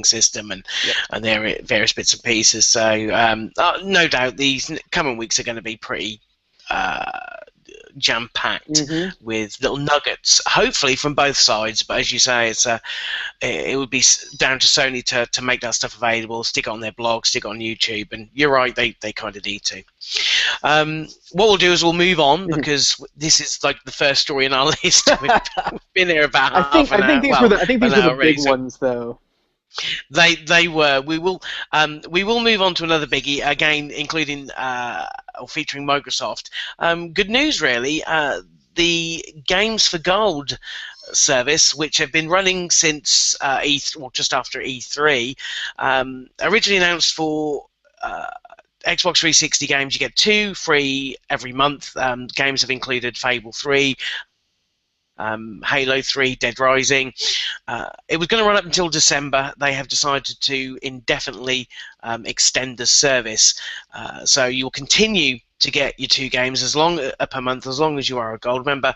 [SPEAKER 1] system, and their various bits and pieces. So no doubt these coming weeks are going to be pretty jam-packed with little nuggets, hopefully from both sides. But as you say, it would be down to Sony to make that stuff available, stick it on their blog, stick it on YouTube, and you're right, they kind of need to. What we'll do is we'll move on, because this is like the first story in our list. We've been here about half an hour.
[SPEAKER 2] I think these were the big ones, though.
[SPEAKER 1] They were. We will move on to another biggie again, including or featuring Microsoft. Good news, really. The Games for Gold service, which have been running since just after E3, originally announced for Xbox 360 games. You get 2 free every month. Games have included Fable 3. Halo 3, Dead Rising. It was going to run up until December. They have decided to indefinitely extend the service. So you'll continue to get your 2 games per month as long as you are a gold member,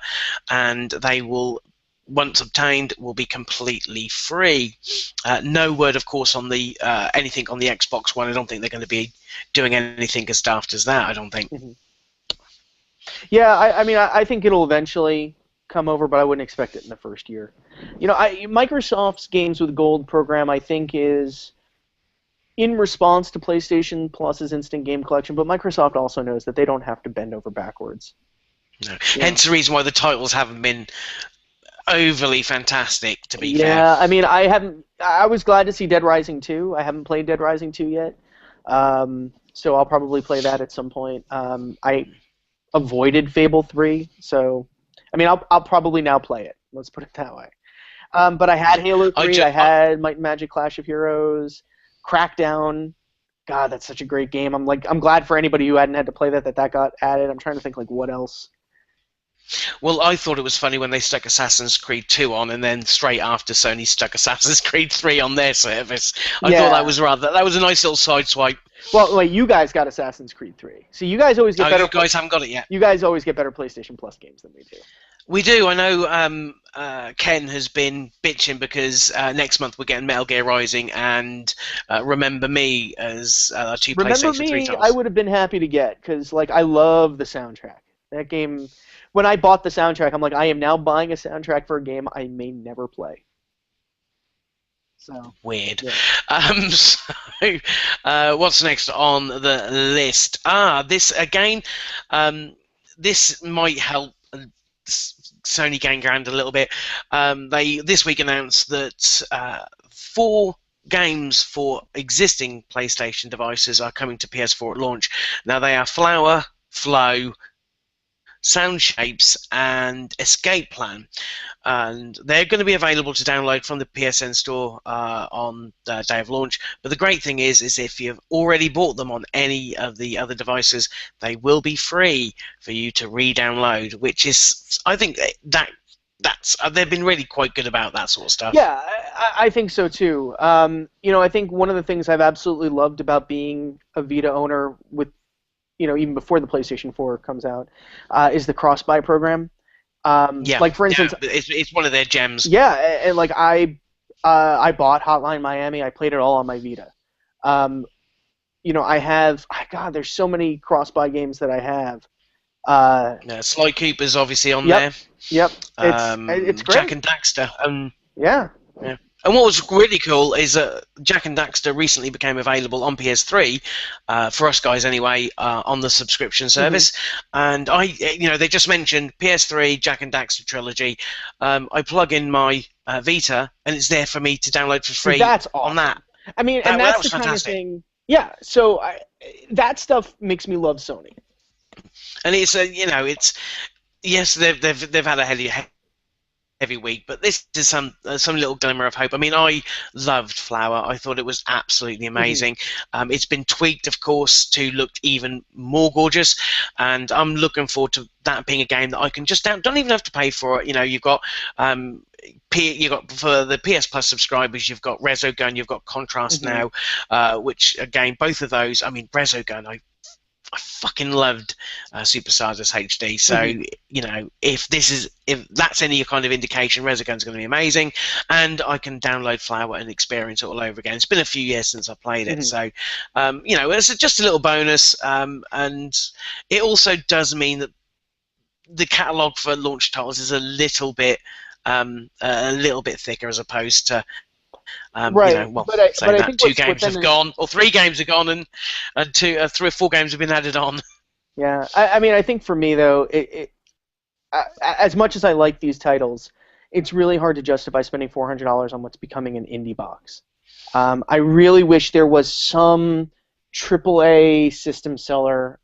[SPEAKER 1] and they will once obtained, will be completely free. No word, of course, on the anything on the Xbox One. I don't think they're going to be doing anything as daft as that. I don't think.
[SPEAKER 2] Mhm. Yeah, I mean, I think it'll eventually come over, but I wouldn't expect it in the first year. Microsoft's Games with Gold program, I think, is in response to PlayStation Plus's Instant Game Collection, but Microsoft also knows that they don't have to bend over backwards.
[SPEAKER 1] No. Hence the reason why the titles haven't been overly fantastic, to be fair.
[SPEAKER 2] Yeah, I mean, I was glad to see Dead Rising 2. I haven't played Dead Rising 2 yet, so I'll probably play that at some point. I avoided Fable 3, so I mean, I'll probably now play it. Let's put it that way. But I had Halo 3. I had Might and Magic Clash of Heroes, Crackdown. God, that's such a great game. I'm glad for anybody who hadn't had to play that got added. I'm trying to think like what else.
[SPEAKER 1] Well, I thought it was funny when they stuck Assassin's Creed 2 on, and then straight after Sony stuck Assassin's Creed 3 on their service. I thought that was a nice little sideswipe.
[SPEAKER 2] Well, wait, you guys got Assassin's Creed 3. So you guys always get better.
[SPEAKER 1] You guys haven't got it yet.
[SPEAKER 2] You guys always get better PlayStation Plus games than we do.
[SPEAKER 1] We do. I know Ken has been bitching because next month we're getting Metal Gear Rising and Remember Me as two PlayStation 3 titles.
[SPEAKER 2] I would have been happy to get, because I love the soundtrack. That game, when I bought the soundtrack, I'm like, I am now buying a soundtrack for a game I may never play. So
[SPEAKER 1] weird.
[SPEAKER 2] Yeah.
[SPEAKER 1] So what's next on the list? This again. This might help Sony gang around a little bit. They this week announced that 4 games for existing PlayStation devices are coming to PS4 at launch. Now they are Flower, Flow, Sound Shapes, and Escape Plan, and they're going to be available to download from the PSN store on the day of launch. But the great thing is if you've already bought them on any of the other devices, they will be free for you to re-download, which is, I think that's they've been really quite good about that sort of stuff.
[SPEAKER 2] Yeah, I think so too. I think one of the things I've absolutely loved about being a Vita owner, with even before the PlayStation 4 comes out, is the cross-buy program. Like for instance,
[SPEAKER 1] it's one of their gems.
[SPEAKER 2] Yeah, and I bought Hotline Miami. I played it all on my Vita. I have there's so many cross-buy games that I have.
[SPEAKER 1] Sly Cooper's obviously on there.
[SPEAKER 2] Yep, it's great.
[SPEAKER 1] Jak and Daxter.
[SPEAKER 2] Yeah.
[SPEAKER 1] And what was really cool is that Jak and Daxter recently became available on PS3, for us guys anyway, on the subscription service. And they just mentioned PS3 Jak and Daxter trilogy. I plug in my Vita, and it's there for me to download for free.
[SPEAKER 2] That's awesome.
[SPEAKER 1] On that.
[SPEAKER 2] I mean, and that's the kind of thing. Yeah. So that stuff makes me love Sony.
[SPEAKER 1] And it's it's yes, they've had a heavy week, but this is some little glimmer of hope. I mean, I loved Flower. I thought it was absolutely amazing. It's been tweaked, of course, to look even more gorgeous, and I'm looking forward to that being a game that I can just don't even have to pay for it. You've got for the PS Plus subscribers, you've got Resogun, you've got Contrast now, which again, both of those. I mean, Resogun, I fucking loved Super Stardust HD. So if that's any kind of indication, Resogun's going to be amazing, and I can download Flower and experience it all over again. It's been a few years since I played it, so it's just a little bonus, and it also does mean that the catalog for launch titles is a little bit thicker as opposed to.
[SPEAKER 2] Right, but I think
[SPEAKER 1] 2 games have gone, or 3 games have gone, and 3 or 4 games have been added on.
[SPEAKER 2] Yeah, I mean, I think for me though, as much as I like these titles, it's really hard to justify spending $400 on what's becoming an indie box. I really wish there was some AAA system seller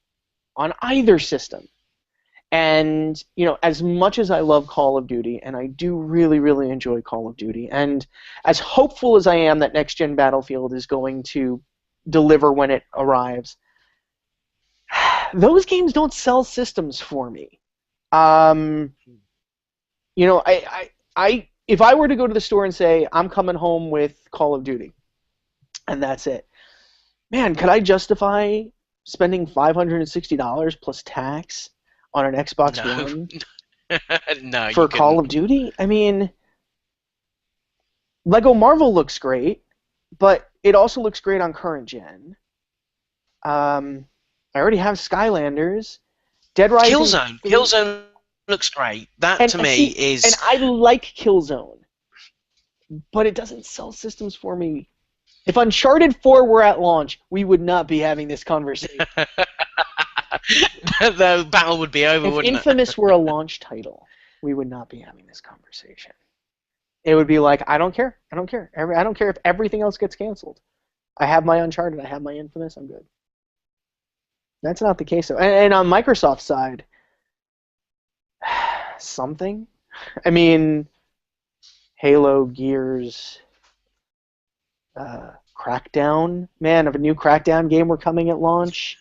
[SPEAKER 2] on either system. And, as much as I love Call of Duty, and I do really, really enjoy Call of Duty, and as hopeful as I am that Next Gen Battlefield is going to deliver when it arrives, those games don't sell systems for me. If I were to go to the store and say, I'm coming home with Call of Duty, and that's it, man, could I justify spending $560 plus tax on an Xbox One?
[SPEAKER 1] No, you
[SPEAKER 2] for Call
[SPEAKER 1] couldn't.
[SPEAKER 2] of Duty. I mean, Lego Marvel looks great, but it also looks great on current gen. I already have Skylanders, Dead Rising
[SPEAKER 1] Killzone.
[SPEAKER 2] 3,
[SPEAKER 1] Killzone looks great. That
[SPEAKER 2] and
[SPEAKER 1] to me
[SPEAKER 2] see, and
[SPEAKER 1] is.
[SPEAKER 2] I like Killzone, but it doesn't sell systems for me. If Uncharted 4 were at launch, we would not be having this conversation.
[SPEAKER 1] The battle would be over,
[SPEAKER 2] If
[SPEAKER 1] wouldn't it?
[SPEAKER 2] Infamous were a launch title, we would not be having this conversation. It would be like, I don't care. I don't care. I don't care if everything else gets canceled. I have my Uncharted. I have my Infamous. I'm good. That's not the case, though. And on Microsoft's side, something. I mean, Halo, Gears, Crackdown. Man, if a new Crackdown game were coming at launch,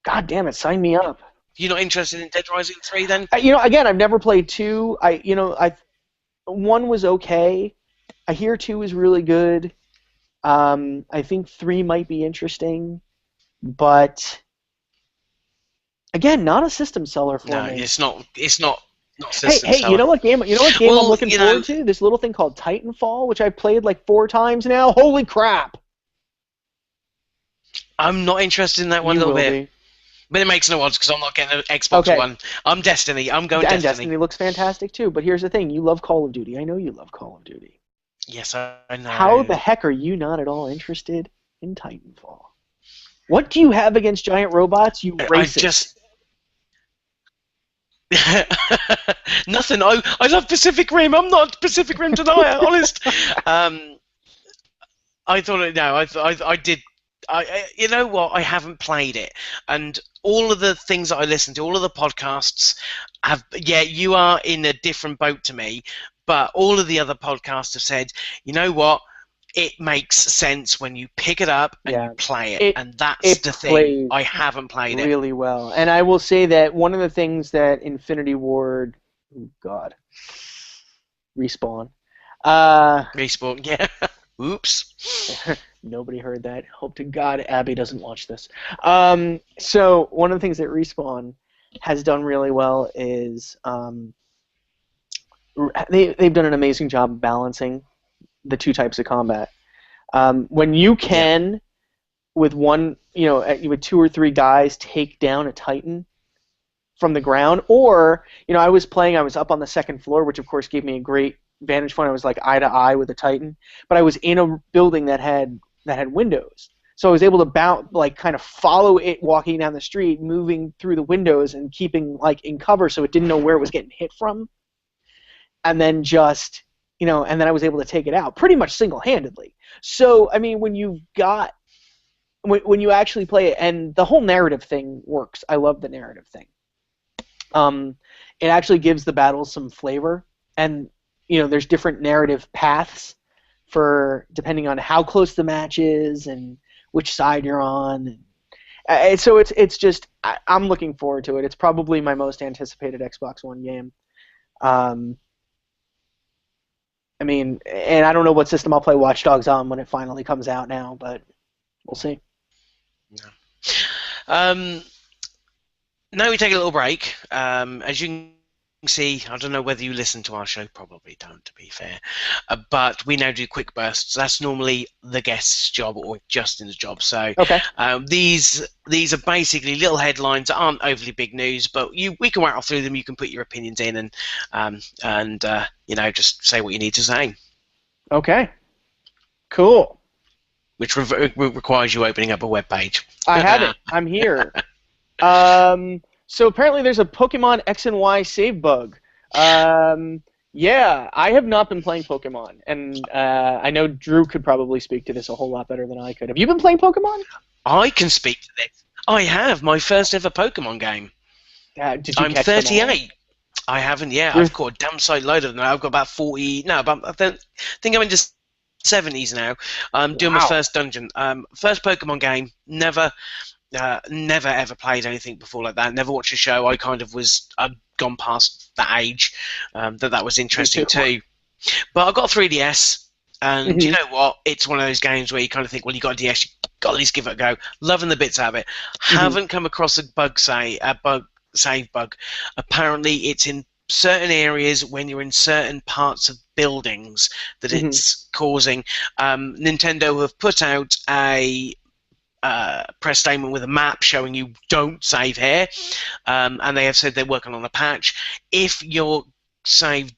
[SPEAKER 2] God damn it, sign me up.
[SPEAKER 1] You're not interested in Dead Rising 3 then?
[SPEAKER 2] Again, I've never played 2. One was okay. I hear 2 is really good. I think 3 might be interesting, but again, not a system seller for
[SPEAKER 1] No,
[SPEAKER 2] me.
[SPEAKER 1] it's not. It's not
[SPEAKER 2] Hey,
[SPEAKER 1] system
[SPEAKER 2] hey,
[SPEAKER 1] seller.
[SPEAKER 2] you know what game?
[SPEAKER 1] Well,
[SPEAKER 2] I'm looking forward to? This little thing called Titanfall, which I've played like 4 times now. Holy crap!
[SPEAKER 1] I'm not interested in that one
[SPEAKER 2] You
[SPEAKER 1] little
[SPEAKER 2] will
[SPEAKER 1] bit.
[SPEAKER 2] be.
[SPEAKER 1] But it makes no odds because I'm not getting an Xbox
[SPEAKER 2] Okay.
[SPEAKER 1] One. I'm Destiny. I'm going
[SPEAKER 2] And
[SPEAKER 1] Destiny.
[SPEAKER 2] Destiny looks fantastic too. But here's the thing: you love Call of Duty. I know you love Call of Duty.
[SPEAKER 1] Yes, I know.
[SPEAKER 2] How the heck are you not at all interested in Titanfall? What do you have against giant robots? You racist.
[SPEAKER 1] Nothing. I love Pacific Rim. I'm not Pacific Rim denier, honest. I thought no. I did. You know what? I haven't played it, and all of the things that I listen to, all of the podcasts have. Yeah, you are in a different boat to me, but all of the other podcasts have said, you know what? It makes sense when you pick it up and you play it, and that's the thing. I haven't played it
[SPEAKER 2] really well, and I will say that one of the things that Infinity Ward, oh God, Respawn,
[SPEAKER 1] Respawn, yeah. Oops.
[SPEAKER 2] Nobody heard that. Hope to God Abby doesn't watch this. So one of the things that Respawn has done really well is they've done an amazing job of balancing the 2 types of combat. When you can, with one, with 2 or 3 guys, take down a Titan from the ground, or I was up on the 2nd floor, which of course gave me a great vantage point. I was like eye to eye with a Titan, but I was in a building that had windows, so I was able to kind of follow it walking down the street, moving through the windows and keeping like in cover, so it didn't know where it was getting hit from, and then just and then I was able to take it out pretty much single-handedly. So I mean, when you actually play it, and the whole narrative thing works. I love the narrative thing. It actually gives the battles some flavor, and there's different narrative paths for depending on how close the match is and which side you're on. And so it's just I'm looking forward to it. It's probably my most anticipated Xbox One game. I mean, and I don't know what system I'll play Watch Dogs on when it finally comes out now, but we'll see.
[SPEAKER 1] Yeah. Now we take a little break. As you can see, I don't know whether you listen to our show, probably don't, to be fair, but we now do quick bursts. That's normally the guest's job or Justin's job. So
[SPEAKER 2] okay.
[SPEAKER 1] These are basically little headlines that aren't overly big news, but we can rattle through them. You can put your opinions in and just say what you need to say.
[SPEAKER 2] Okay. Cool.
[SPEAKER 1] Which requires you opening up a web page.
[SPEAKER 2] I have it. I'm here. So apparently there's a Pokemon X and Y save bug. Yeah, I have not been playing Pokemon, and I know Drew could probably speak to this a whole lot better than I could. Have you been playing Pokemon?
[SPEAKER 1] I can speak to this. I have my first ever Pokemon game.
[SPEAKER 2] Did you
[SPEAKER 1] I'm
[SPEAKER 2] catch
[SPEAKER 1] 38. I haven't yet. I've caught a damn sight load of them. I've got about 40. No, but I think I'm into 70s now. I'm doing my first dungeon. First Pokemon game. Never ever played anything before like that. Never watched a show. I'd gone past that age that was interesting too. But I got a 3DS, and you know what? It's one of those games where you kind of think, well, you got a DS, you got to at least give it a go. Loving the bits out of it. Haven't come across a save bug. Apparently, it's in certain areas when you're in certain parts of buildings that
[SPEAKER 2] Mhm.
[SPEAKER 1] it's causing. Nintendo have put out a press statement with a map showing you don't save here, and they have said they're working on a patch. If your save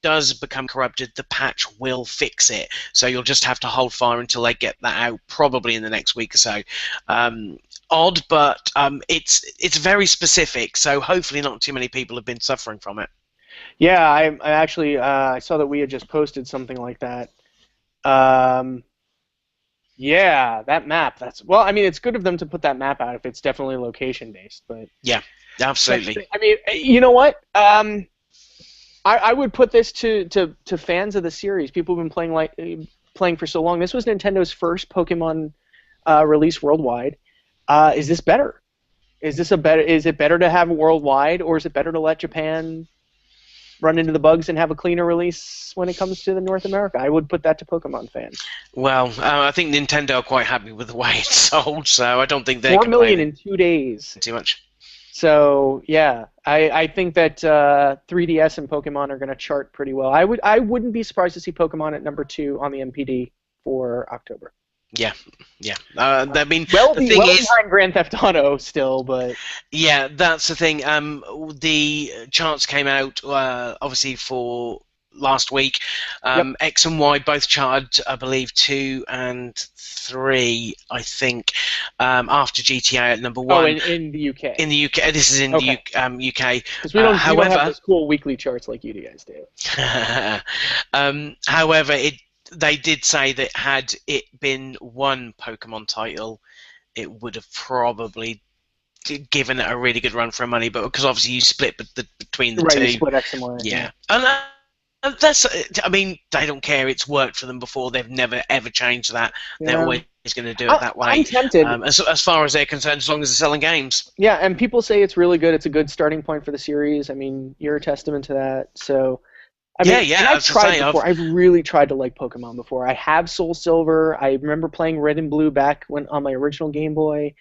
[SPEAKER 1] does become corrupted, the patch will fix it. So you'll just have to hold fire until they get that out, probably in the next week or so. Odd, but it's very specific. So hopefully not too many people have been suffering from it.
[SPEAKER 2] Yeah, I actually I saw that we had just posted something like that. Um, yeah, that map. That's well. I mean, it's good of them to put that map out if it's definitely location based. But
[SPEAKER 1] Yeah, absolutely.
[SPEAKER 2] I mean, you know what? I would put this to fans of the series. People have been playing for so long. This was Nintendo's first Pokemon release worldwide. Is this better? Is it better to have worldwide, or is it better to let Japan run into the bugs and have a cleaner release when it comes to the North America? I would put that to Pokemon fans.
[SPEAKER 1] Well, I think Nintendo are quite happy with the way it's sold, so I don't think they're
[SPEAKER 2] 4 million
[SPEAKER 1] complaining
[SPEAKER 2] in 2 days.
[SPEAKER 1] too much.
[SPEAKER 2] So yeah, I think that 3DS and Pokemon are going to chart pretty well. I wouldn't be surprised to see Pokemon at number 2 on the MPD for October.
[SPEAKER 1] Yeah, yeah. I mean,
[SPEAKER 2] Well,
[SPEAKER 1] the thing
[SPEAKER 2] well
[SPEAKER 1] is,
[SPEAKER 2] behind Grand Theft Auto still, but
[SPEAKER 1] yeah, that's the thing. The charts came out obviously for last week.
[SPEAKER 2] yep.
[SPEAKER 1] X and Y both charted, I believe, 2 and 3. I think after GTA at number
[SPEAKER 2] Oh,
[SPEAKER 1] 1
[SPEAKER 2] in the UK.
[SPEAKER 1] in the UK. This is in
[SPEAKER 2] Okay.
[SPEAKER 1] the UK.
[SPEAKER 2] Because we don't have
[SPEAKER 1] However,
[SPEAKER 2] those cool weekly charts like you guys do.
[SPEAKER 1] however, they did say that had it been one Pokemon title, it would have probably given it a really good run for money. But because obviously you split between the
[SPEAKER 2] Right,
[SPEAKER 1] two,
[SPEAKER 2] you split X and Y.
[SPEAKER 1] yeah. And that's, I mean, they don't care. It's worked for them before. They've never ever changed that. They're
[SPEAKER 2] Yeah.
[SPEAKER 1] always going to do it that way.
[SPEAKER 2] I'm tempted.
[SPEAKER 1] As far as they're concerned, as long as they're selling games.
[SPEAKER 2] Yeah, and people say it's really good. It's a good starting point for the series. I mean, you're a testament to that. So, I mean,
[SPEAKER 1] Yeah.
[SPEAKER 2] and I've
[SPEAKER 1] As I
[SPEAKER 2] tried
[SPEAKER 1] say,
[SPEAKER 2] before. I've really tried to like Pokemon before. I have Soul Silver. I remember playing Red and Blue back when on my original Game Boy.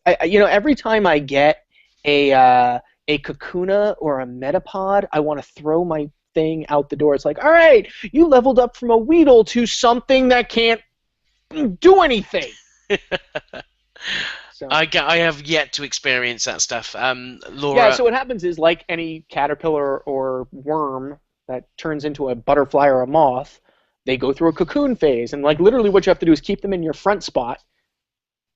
[SPEAKER 2] Every time I get a Kakuna or a Metapod, I want to throw my thing out the door. It's like, all right, you leveled up from a Weedle to something that can't do anything. So.
[SPEAKER 1] I have yet to experience that stuff. Laura.
[SPEAKER 2] Yeah, so what happens is, like any caterpillar or worm that turns into a butterfly or a moth, they go through a cocoon phase. And like literally what you have to do is keep them in your front spot,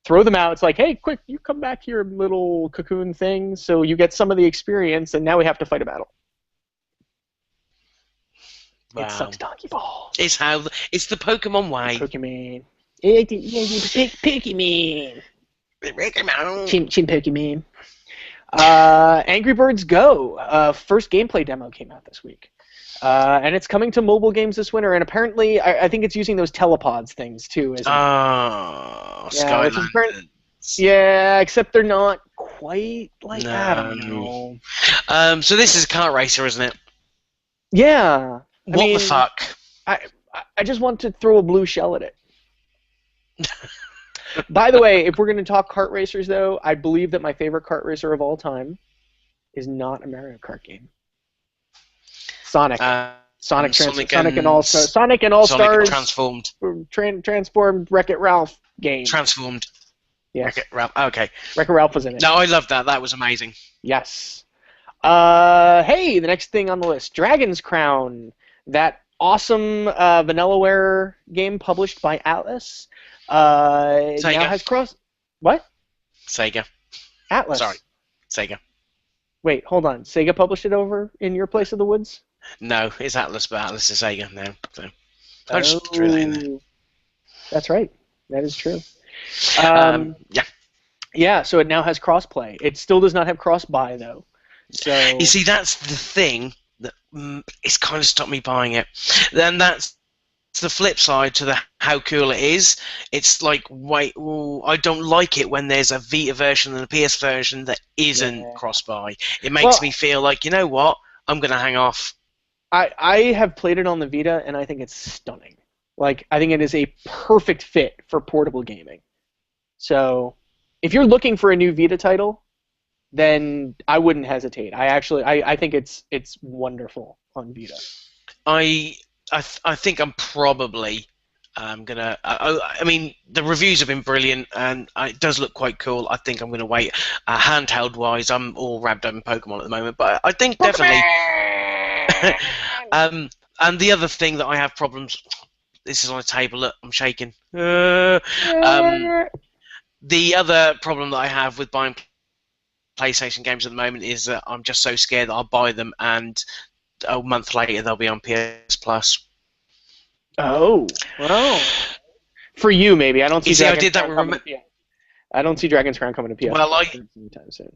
[SPEAKER 2] throw them out. It's like, hey, quick, you come back here, little cocoon thing. So you get some of the experience, and now we have to fight a battle.
[SPEAKER 1] Wow.
[SPEAKER 2] It sucks Donkey Ball.
[SPEAKER 1] It's the Pokemon way.
[SPEAKER 2] Pokemon. Pokemon. Chim Pokemon. Angry Birds Go. First gameplay demo came out this week. And it's coming to mobile games this winter. And apparently, I think it's using those telepods things too.
[SPEAKER 1] Skylanders.
[SPEAKER 2] Yeah, except they're not quite like that. I don't know.
[SPEAKER 1] So this is a kart racer, isn't it?
[SPEAKER 2] Yeah.
[SPEAKER 1] What the fuck?
[SPEAKER 2] I just want to throw a blue shell at it. By the way, if we're going to talk kart racers, though, I believe that my favorite kart racer of all time is not a Mario Kart game. Sonic. Sonic and All Stars. Sonic and All Stars.
[SPEAKER 1] Transformed.
[SPEAKER 2] Transformed Wreck-It Ralph game.
[SPEAKER 1] Transformed.
[SPEAKER 2] Yes.
[SPEAKER 1] Wreck-It Ralph. Okay.
[SPEAKER 2] Wreck-It Ralph was in it.
[SPEAKER 1] No, I love that. That was amazing.
[SPEAKER 2] Yes. Hey, the next thing on the list, Dragon's Crown. That awesome Vanillaware game published by Atlas.
[SPEAKER 1] Sega.
[SPEAKER 2] Now has cross. What?
[SPEAKER 1] Sega.
[SPEAKER 2] Atlas.
[SPEAKER 1] Sorry. Sega.
[SPEAKER 2] Wait, hold on. Sega published it over in your place of the woods?
[SPEAKER 1] No, it's Atlas, but Atlas is Sega now. So I just threw that in there.
[SPEAKER 2] That's right. That is true.
[SPEAKER 1] Yeah.
[SPEAKER 2] Yeah, so it now has crossplay. It still does not have cross-buy, though. So
[SPEAKER 1] you see, that's the thing that it's kind of stopped me buying it. Then that's the flip side to how cool it is. It's like, wait, I don't like it when there's a Vita version and a PS version that isn't cross-buy. It makes me feel like, you know what, I'm going to hang off.
[SPEAKER 2] I have played it on the Vita, and I think it's stunning. Like, I think it is a perfect fit for portable gaming. So, if you're looking for a new Vita title, then I wouldn't hesitate. I think it's wonderful on Vita.
[SPEAKER 1] I think I'm probably gonna. I mean, the reviews have been brilliant, and it does look quite cool. I think I'm gonna wait. Handheld wise, I'm all wrapped up in Pokemon at the moment, but I think definitely. um, and the other thing that I have problems. This is on a table. Look, I'm shaking. The other problem that I have with buying PlayStation games at the moment is that I'm just so scared that I'll buy them and a month later they'll be on PS Plus.
[SPEAKER 2] Oh, well, for you maybe. I don't see
[SPEAKER 1] You see, I
[SPEAKER 2] Dragon's
[SPEAKER 1] did that
[SPEAKER 2] Crown
[SPEAKER 1] with
[SPEAKER 2] coming to PS. I don't see Dragon's Crown coming to PS
[SPEAKER 1] well,
[SPEAKER 2] anytime soon.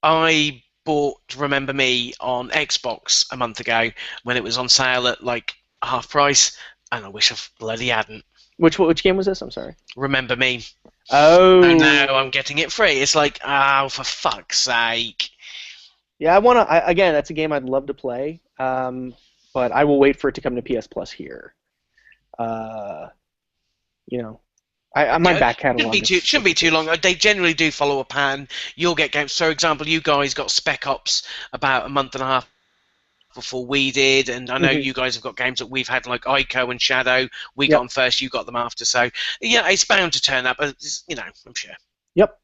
[SPEAKER 1] I bought Remember Me on Xbox a month ago when it was on sale at like half price, and I wish I bloody hadn't.
[SPEAKER 2] Which game was this? I'm sorry.
[SPEAKER 1] Remember Me.
[SPEAKER 2] Oh.
[SPEAKER 1] Oh no, I'm getting it free. It's like, oh, for fuck's sake.
[SPEAKER 2] Yeah, again, that's a game I'd love to play, but I will wait for it to come to PS Plus here. You know, my back catalog
[SPEAKER 1] shouldn't be too long. They generally do follow a pattern. You'll get games. For example, you guys got Spec Ops about a month and a half before we did, and I know you guys have got games that we've had like Ico and Shadow. We got them first, you got them after. So yeah, it's bound to turn up. I'm sure.
[SPEAKER 2] Yep.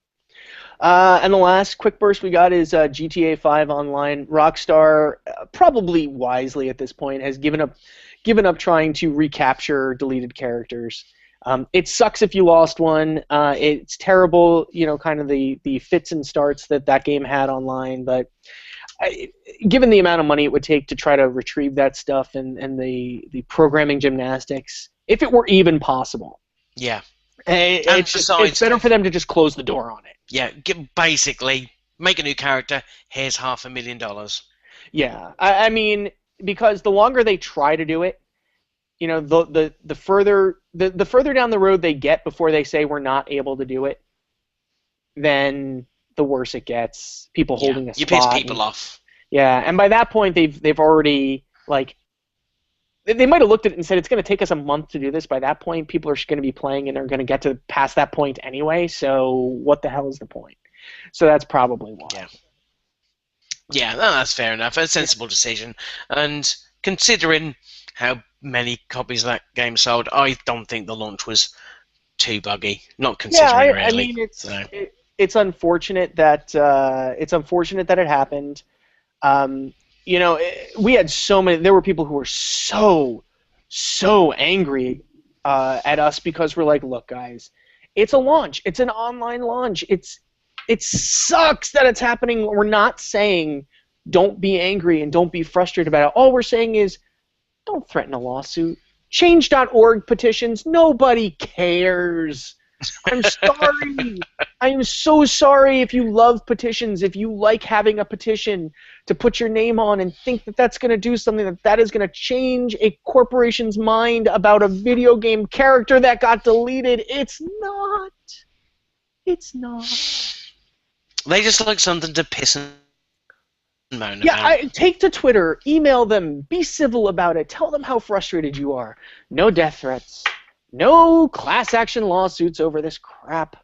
[SPEAKER 2] And the last quick burst we got is GTA 5 Online. Rockstar, probably wisely at this point, has given up trying to recapture deleted characters. It sucks if you lost one. It's terrible, kind of the fits and starts that game had online. But given the amount of money it would take to try to retrieve that stuff and the programming gymnastics, if it were even possible.
[SPEAKER 1] Yeah.
[SPEAKER 2] It's better for them to just close the door on it.
[SPEAKER 1] Yeah, basically, make a new character, here's $500,000.
[SPEAKER 2] Yeah, I mean, because the longer they try to do it, the further down the road they get before they say we're not able to do it, then the worse it gets. People holding a spot.
[SPEAKER 1] You piss people off.
[SPEAKER 2] Yeah, and by that point they've already they might have looked at it and said it's going to take us a month to do this. By that point, people are going to be playing and are going to get to past that point anyway. So what the hell is the point? So that's probably why.
[SPEAKER 1] Yeah, no, that's fair enough. A sensible decision. And considering how many copies that game sold, I don't think the launch was too buggy. Not considering really.
[SPEAKER 2] I mean, it's unfortunate that it happened. We had so many. There were people who were so angry at us because we're like, look, guys, it's a launch. It's an online launch. It sucks that it's happening. We're not saying don't be angry and don't be frustrated about it. All we're saying is don't threaten a lawsuit. Change.org petitions. Nobody cares. I'm sorry. I am so sorry if you love petitions, if you like having a petition to put your name on and think that that's going to do something, that is going to change a corporation's mind about a video game character that got deleted. It's not. It's not.
[SPEAKER 1] They just like something to piss and moan about.
[SPEAKER 2] Take to Twitter, email them, be civil about it, tell them how frustrated you are. No death threats. No class action lawsuits over this crap.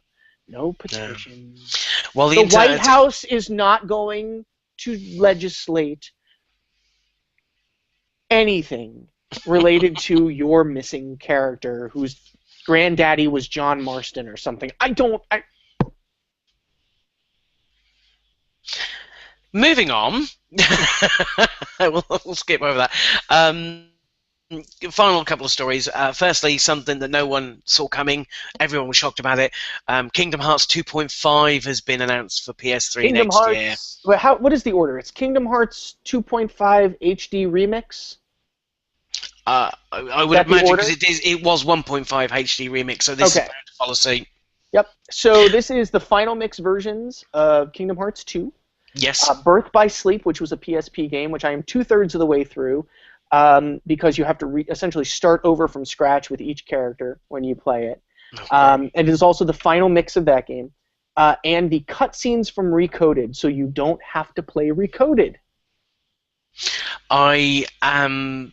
[SPEAKER 2] No petitions.
[SPEAKER 1] No. Well,
[SPEAKER 2] the White House is not going to legislate anything related to your missing character whose granddaddy was John Marston or something.
[SPEAKER 1] Moving on. we'll skip over that. Final couple of stories. Firstly, something that no one saw coming. Everyone was shocked about it. Kingdom Hearts 2.5 has been announced for PS3 next year.
[SPEAKER 2] What is the order? It's Kingdom Hearts 2.5 HD Remix?
[SPEAKER 1] I would imagine because it was 1.5 HD Remix, so this is bound to follow suit.
[SPEAKER 2] Yep. So this is the final mix versions of Kingdom Hearts 2.
[SPEAKER 1] Yes.
[SPEAKER 2] Birth by Sleep, which was a PSP game, which I am 2/3 of the way through. Because you have to essentially start over from scratch with each character when you play it. Okay. It is also the final mix of that game. And the cutscenes from Recoded, so you don't have to play Recoded.
[SPEAKER 1] I'm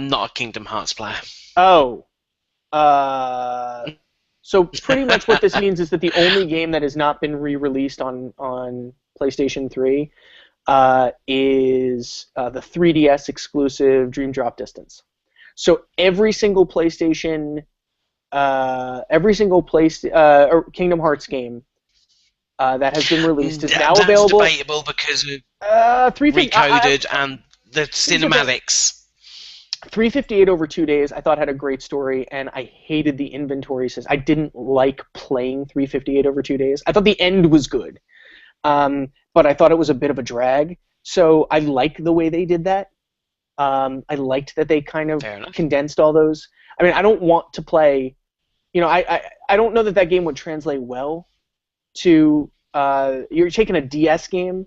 [SPEAKER 1] not a Kingdom Hearts player.
[SPEAKER 2] Oh. So pretty much what this means is that the only game that has not been re-released on PlayStation 3 is the 3DS exclusive Dream Drop Distance. So every single PlayStation, or Kingdom Hearts game that has been released is now available.
[SPEAKER 1] That's debatable because of
[SPEAKER 2] 350,
[SPEAKER 1] recoded and the cinematics.
[SPEAKER 2] 358 over 2 days, I thought had a great story, and I hated the inventory system. I didn't like playing 358 over 2 days. I thought the end was good, but I thought it was a bit of a drag. So I like the way they did that. I liked that they kind of condensed all those. I mean, I don't want to play. I don't know that game would translate well to. You're taking a DS game,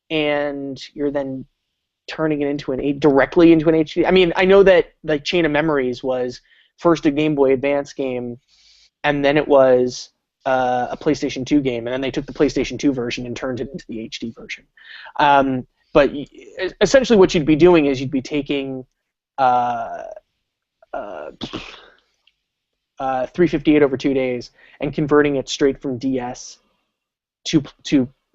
[SPEAKER 2] and you're then turning it directly into an HD. I mean, I know that like Chain of Memories was first a Game Boy Advance game, and then it was a PlayStation 2 game, and then they took the PlayStation 2 version and turned it into the HD version. But essentially what you'd be doing is you'd be taking 358 over 2 days and converting it straight from DS to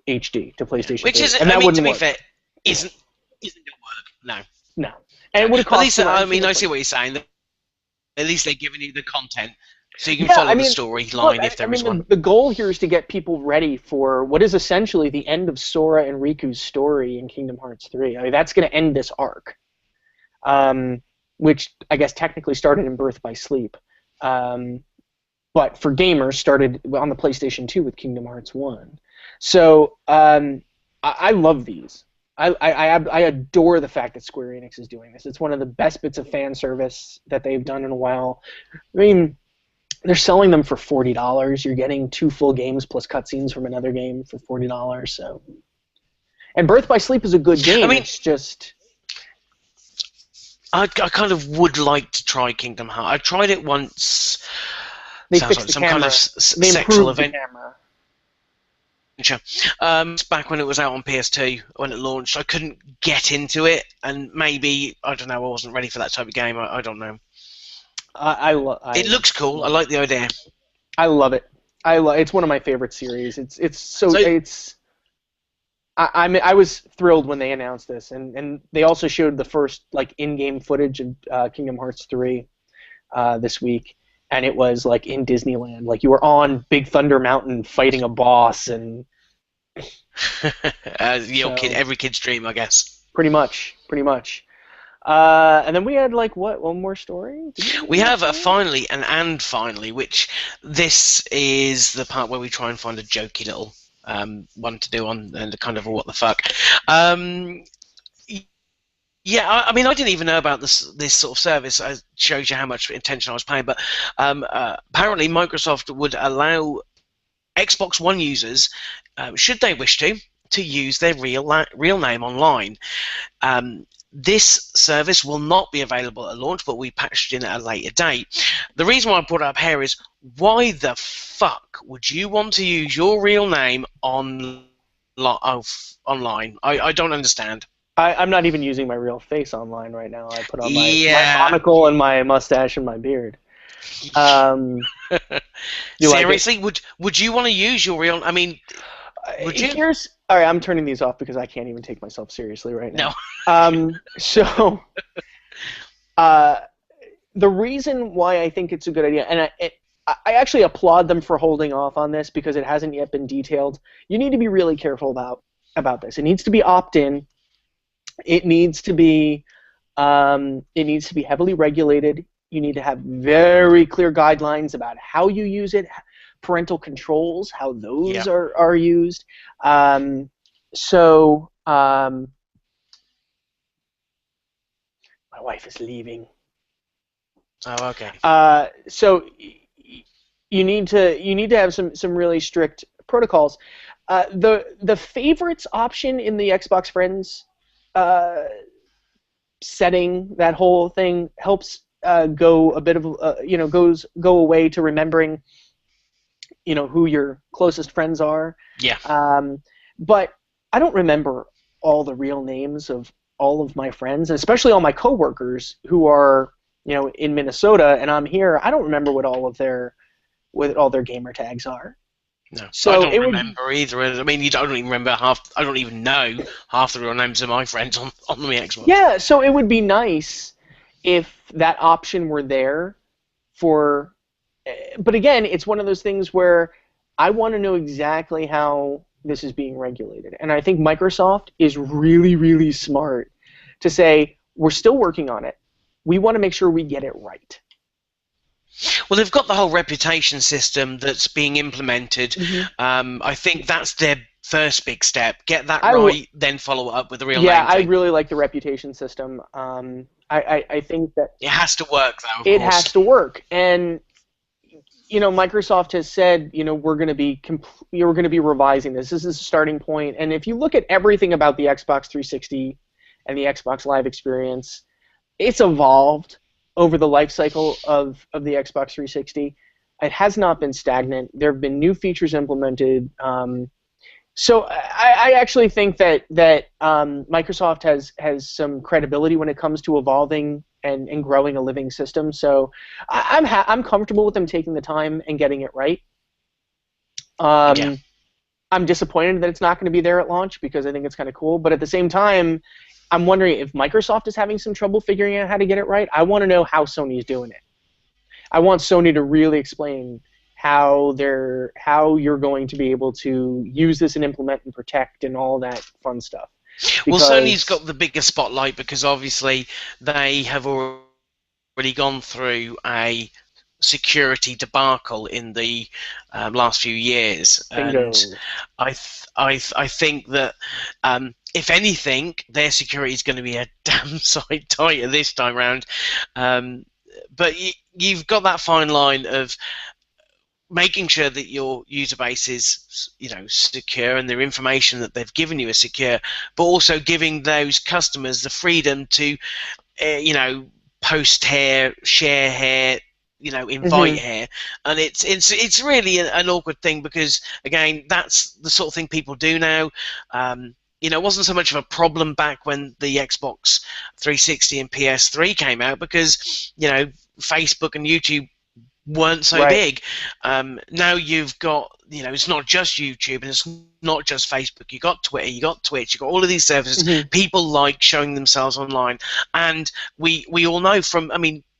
[SPEAKER 2] HD, to PlayStation 2.
[SPEAKER 1] Which is,
[SPEAKER 2] and that
[SPEAKER 1] to be fair, isn't going to work.
[SPEAKER 2] No. And it would have cost.
[SPEAKER 1] At least, I see what you're saying. At least they're giving you the content, so you can follow the storyline if there is one.
[SPEAKER 2] The goal here is to get people ready for what is essentially the end of Sora and Riku's story in Kingdom Hearts 3. I mean, that's going to end this arc, which I guess technically started in Birth by Sleep, but for gamers started on the PlayStation 2 with Kingdom Hearts 1. So I love these. I adore the fact that Square Enix is doing this. It's one of the best bits of fan service that they've done in a while. I mean, they're selling them for $40. You're getting 2 full games plus cutscenes from another game for $40. So, and Birth by Sleep is a good game. I mean, it's just
[SPEAKER 1] I kind of would like to try Kingdom Hearts. I tried it once.
[SPEAKER 2] They fixed the camera.
[SPEAKER 1] Kind of sexual event. Back when it was out on PS2, when it launched, I couldn't get into it, and maybe, I don't know, I wasn't ready for that type of game. I don't know. It looks cool. I like the idea.
[SPEAKER 2] I love it. It's one of my favorite series. I was thrilled when they announced this, and they also showed the first like in-game footage of Kingdom Hearts 3 this week. And it was like in Disneyland, like you were on Big Thunder Mountain fighting a boss, and
[SPEAKER 1] every kid's dream, I guess.
[SPEAKER 2] Pretty much. And then we had like one more story.
[SPEAKER 1] We have finally, which this is the part where we try and find a jokey little one to do on and kind of a what the fuck. Yeah, I mean, I didn't even know about this sort of service. It shows you how much attention I was paying. But apparently, Microsoft would allow Xbox One users, should they wish to use their real name online. This service will not be available at launch, but we patched in at a later date. The reason why I brought it up here is, why the fuck would you want to use your real name online? I don't understand.
[SPEAKER 2] I'm not even using my real face online right now. I put on my monocle and my mustache and my beard.
[SPEAKER 1] Seriously, would you want to use your real? I mean, would you?
[SPEAKER 2] All right, I'm turning these off because I can't even take myself seriously right now.
[SPEAKER 1] No.
[SPEAKER 2] So, the reason why I think it's a good idea, and I actually applaud them for holding off on this because it hasn't yet been detailed. You need to be really careful about this. It needs to be opt-in. It needs to be heavily regulated. You need to have very clear guidelines about how you use it, parental controls, how those are used. My wife is leaving.
[SPEAKER 1] Oh, okay.
[SPEAKER 2] So you need to have some really strict protocols. The favorites option in the Xbox Friends setting, that whole thing helps go a bit of go away to remembering who your closest friends are.
[SPEAKER 1] Yeah.
[SPEAKER 2] But I don't remember all the real names of all of my friends, especially all my coworkers who are in Minnesota and I'm here. I don't remember what all of their what all their gamer tags are.
[SPEAKER 1] No, I
[SPEAKER 2] So
[SPEAKER 1] don't
[SPEAKER 2] it would,
[SPEAKER 1] remember either. I mean, you don't even remember half. I don't even know half the real names of my friends on the Xbox.
[SPEAKER 2] yeah. So it would be nice if that option were there for. But again, it's one of those things where I want to know exactly how this is being regulated, and I think Microsoft is really, really smart to say we're still working on it. We want to make sure we get it right.
[SPEAKER 1] Well, they've got the whole reputation system that's being implemented. I think that's their first big step. Get that
[SPEAKER 2] I
[SPEAKER 1] right, then follow it up with the real
[SPEAKER 2] Yeah,
[SPEAKER 1] name
[SPEAKER 2] I
[SPEAKER 1] thing.
[SPEAKER 2] really like the reputation system. I think that
[SPEAKER 1] It has to work, though, of
[SPEAKER 2] it has
[SPEAKER 1] course.
[SPEAKER 2] to work, and Microsoft has said, we're going to be we're going to be revising this. This is a starting point, and if you look at everything about the Xbox 360 and the Xbox Live experience, it's evolved over the life cycle of the Xbox 360. It has not been stagnant. There have been new features implemented. So I actually think that Microsoft has some credibility when it comes to evolving and growing a living system. So I'm comfortable with them taking the time and getting it right.
[SPEAKER 1] Yeah.
[SPEAKER 2] I'm disappointed that it's not going to be there at launch because I think it's kind of cool. But at the same time, I'm wondering if Microsoft is having some trouble figuring out how to get it right. I want to know how Sony's doing it. I want Sony to really explain how you're going to be able to use this and implement and protect and all that fun stuff.
[SPEAKER 1] Well, Sony's
[SPEAKER 2] Because
[SPEAKER 1] got the bigger spotlight because obviously they have already gone through a security debacle in the last few years,
[SPEAKER 2] bingo.
[SPEAKER 1] and I think that if anything, their security is going to be a damn sight tighter this time round. But you've got that fine line of making sure that your user base is, secure and their information that they've given you is secure, but also giving those customers the freedom to, post here, share here, invite here, and it's really an awkward thing because again, that's the sort of thing people do now. It wasn't so much of a problem back when the Xbox 360 and PS3 came out because Facebook and YouTube weren't so
[SPEAKER 2] Right.
[SPEAKER 1] big. Now you've got, it's not just YouTube and it's not just Facebook. You got Twitter, you got Twitch, you got all of these services. People like showing themselves online, and we all know from,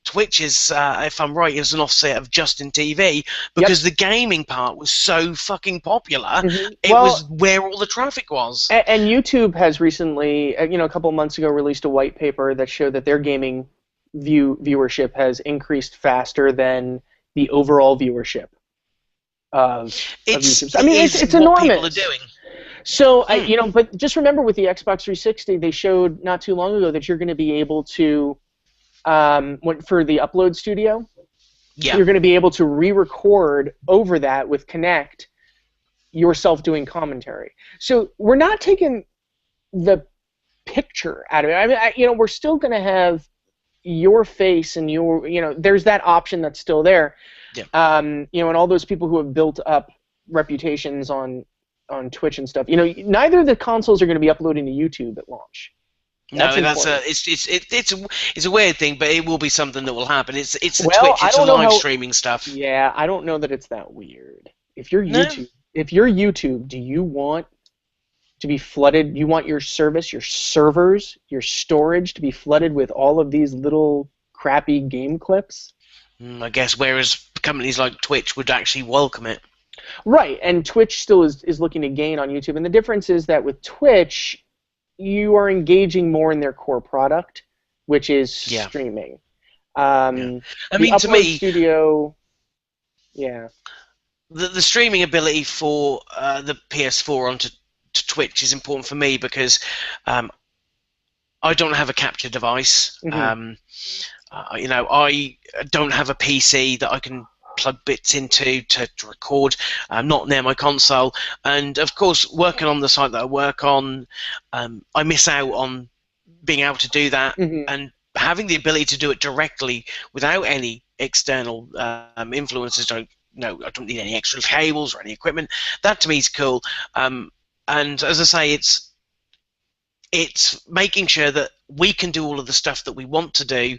[SPEAKER 1] Twitch is, if I'm right, is an offset of Justin TV because the gaming part was so fucking popular. It was where all the traffic was.
[SPEAKER 2] And YouTube has recently, a couple of months ago, released a white paper that showed that their gaming viewership has increased faster than the overall viewership of YouTube. It's enormous.
[SPEAKER 1] People are doing.
[SPEAKER 2] So but just remember with the Xbox 360, they showed not too long ago that you're going to be able to, for the upload studio, you're going to be able to re-record over that with Kinect yourself doing commentary. So we're not taking the picture out of it. We're still going to have your face and there's that option that's still there.
[SPEAKER 1] Yeah.
[SPEAKER 2] And all those people who have built up reputations on Twitch and stuff. Neither of the consoles are going to be uploading to YouTube at launch.
[SPEAKER 1] It's a weird thing, but it will be something that will happen. It's Twitch, it's live streaming stuff.
[SPEAKER 2] Yeah, I don't know that it's that weird. If you're YouTube, do you want to be flooded? You want your service, your servers, your storage to be flooded with all of these little crappy game clips?
[SPEAKER 1] I guess, whereas companies like Twitch would actually welcome it.
[SPEAKER 2] Right, and Twitch still is looking to gain on YouTube, and the difference is that with Twitch, you are engaging more in their core product, which is streaming.
[SPEAKER 1] To me,
[SPEAKER 2] studio,
[SPEAKER 1] the streaming ability for the PS4 onto Twitch is important for me because I don't have a capture device. I don't have a PC that I can plug bits into to record. I'm not near my console, and of course, working on the site that I work on, I miss out on being able to do that and having the ability to do it directly without any external influences. I don't need any extra cables or any equipment. That to me is cool. And as I say, it's making sure that we can do all of the stuff that we want to do,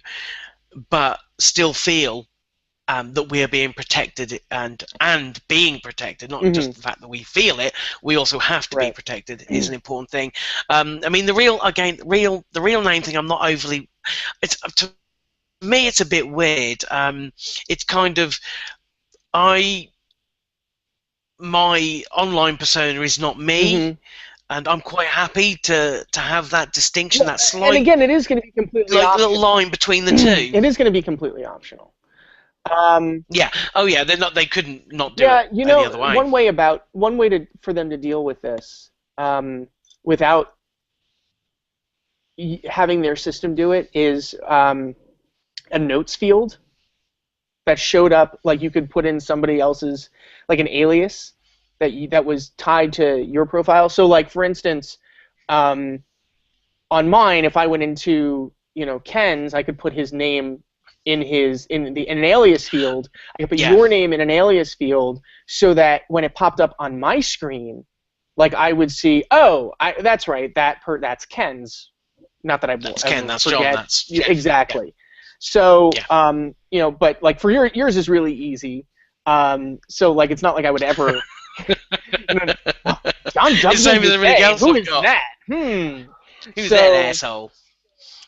[SPEAKER 1] but still feel that we are being protected and being protected, not just the fact that we feel it, we also have to be protected is an important thing. I mean, the real name thing, I'm not overly. It's to me, it's a bit weird. It's kind of my online persona is not me. And I'm quite happy to have that distinction, that slight.
[SPEAKER 2] And again, it is going to be completely optional.
[SPEAKER 1] Little line between the two.
[SPEAKER 2] It is going to be completely optional.
[SPEAKER 1] Yeah. Oh, yeah. They couldn't not do it any other way.
[SPEAKER 2] One way for them to deal with this, without having their system do it, is a notes field that showed up. Like, you could put in somebody else's, like an alias that was tied to your profile. So, like, for instance, on mine, if I went into Ken's, I could put his name in an alias field. I could put your name in an alias field, so that when it popped up on my screen, like, I would see, that's right, that's Ken's. Not that I
[SPEAKER 1] that's Ken, that's
[SPEAKER 2] forget.
[SPEAKER 1] John, that's Jeff.
[SPEAKER 2] Exactly. Yeah. So but like for yours is really easy. So like it's not like I would ever. John
[SPEAKER 1] His name is everything else.
[SPEAKER 2] Who is that?
[SPEAKER 1] Who's that asshole?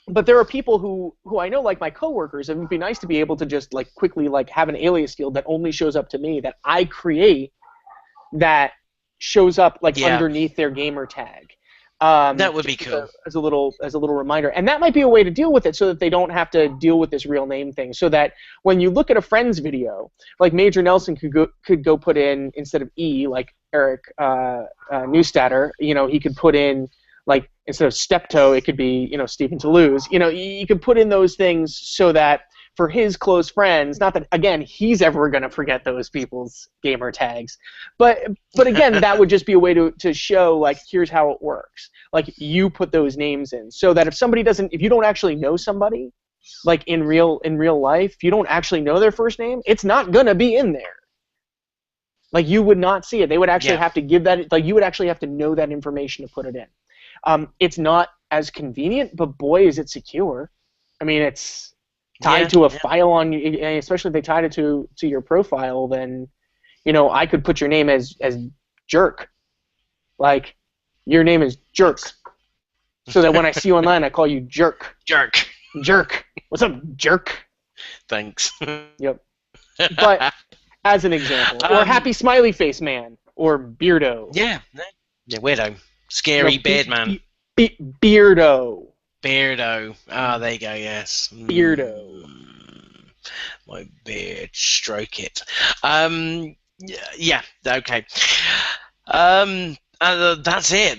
[SPEAKER 2] But there are people who I know, like my coworkers, and it would be nice to be able to just like quickly like have an alias field that only shows up to me, that I create, that shows up like underneath their gamer tag.
[SPEAKER 1] That would be cool.
[SPEAKER 2] As a little reminder. And that might be a way to deal with it, so that they don't have to deal with this real name thing. So that when you look at a friend's video, like Major Nelson could go put in, instead of E, like Eric Neustatter, he could put in, like, instead of Steptoe, it could be, Stephen Toulouse. You could put in those things so that for his close friends, not that, again, he's ever going to forget those people's gamer tags, but again, that would just be a way to show, like, here's how it works. Like, you put those names in, so that if you don't actually know somebody, like in real life, if you don't actually know their first name, it's not going to be in there. Like, you would not see it. They would actually have to give that, like, you would actually have to know that information to put it in. It's not as convenient, but boy, is it secure. I mean, it's tied to a file on you, especially if they tied it to your profile, then, I could put your name as Jerk. Like, your name is Jerk. So that when I see you online, I call you Jerk.
[SPEAKER 1] Jerk.
[SPEAKER 2] Jerk. What's up, Jerk?
[SPEAKER 1] Thanks.
[SPEAKER 2] Yep. But as an example, or Happy Smiley Face Man, or Beardo.
[SPEAKER 1] Yeah, weirdo. Scary beard man.
[SPEAKER 2] Beardo.
[SPEAKER 1] Beardo. There you go, yes.
[SPEAKER 2] Beardo.
[SPEAKER 1] My beard, stroke it. Yeah, okay. That's it.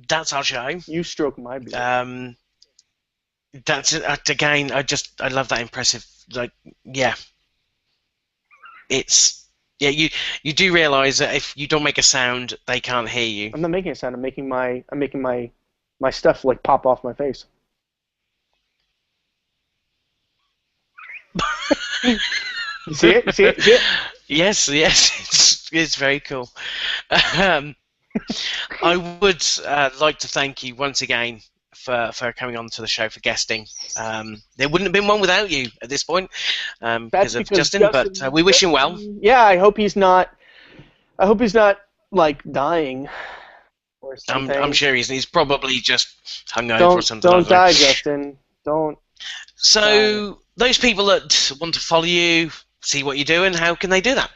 [SPEAKER 1] That's our show. You
[SPEAKER 2] stroke my beard.
[SPEAKER 1] That's it. Again, I love that impressive, like, it's, you do realise that if you don't make a sound, they can't hear you.
[SPEAKER 2] I'm not making a sound. I'm making my stuff like pop off my face. You see it? You see it?
[SPEAKER 1] Yes, it's very cool. I would like to thank you once again for coming on to the show, for guesting. There wouldn't have been one without you at this point, because of Justin, but we wish him well.
[SPEAKER 2] Yeah, I hope he's not like dying.
[SPEAKER 1] I'm sure he's probably just hungover or something.
[SPEAKER 2] Don't die, Justin. Don't.
[SPEAKER 1] So those people that want to follow you, see what you're doing, how can they do that?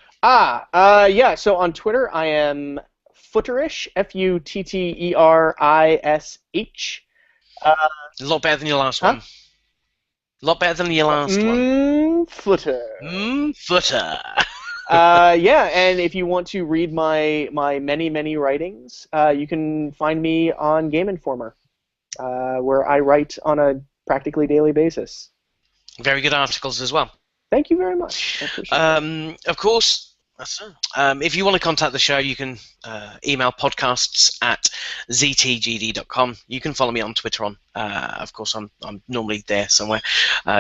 [SPEAKER 2] Yeah. So on Twitter, I am Futterish, Futterish.
[SPEAKER 1] A lot better than your last one. A lot better than your last one.
[SPEAKER 2] Footer.
[SPEAKER 1] Footer.
[SPEAKER 2] Yeah, and if you want to read my many writings, you can find me on Game Informer, where I write on a practically daily basis.
[SPEAKER 1] Very good articles as well.
[SPEAKER 2] Thank you very much. I appreciate it.
[SPEAKER 1] Of course, if you want to contact the show, you can email podcasts@ztgd.com. You can follow me on Twitter of course, I'm normally there somewhere,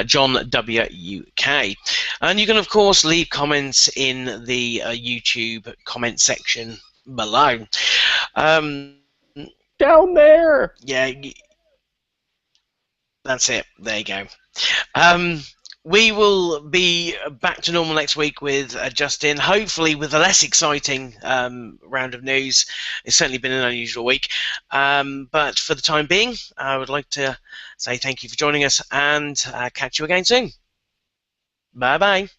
[SPEAKER 1] John WUK. And you can, of course, leave comments in the YouTube comment section below.
[SPEAKER 2] Down there!
[SPEAKER 1] Yeah, that's it. There you go. We will be back to normal next week with Justin, hopefully with a less exciting round of news. It's certainly been an unusual week. But for the time being, I would like to say thank you for joining us and catch you again soon. Bye bye.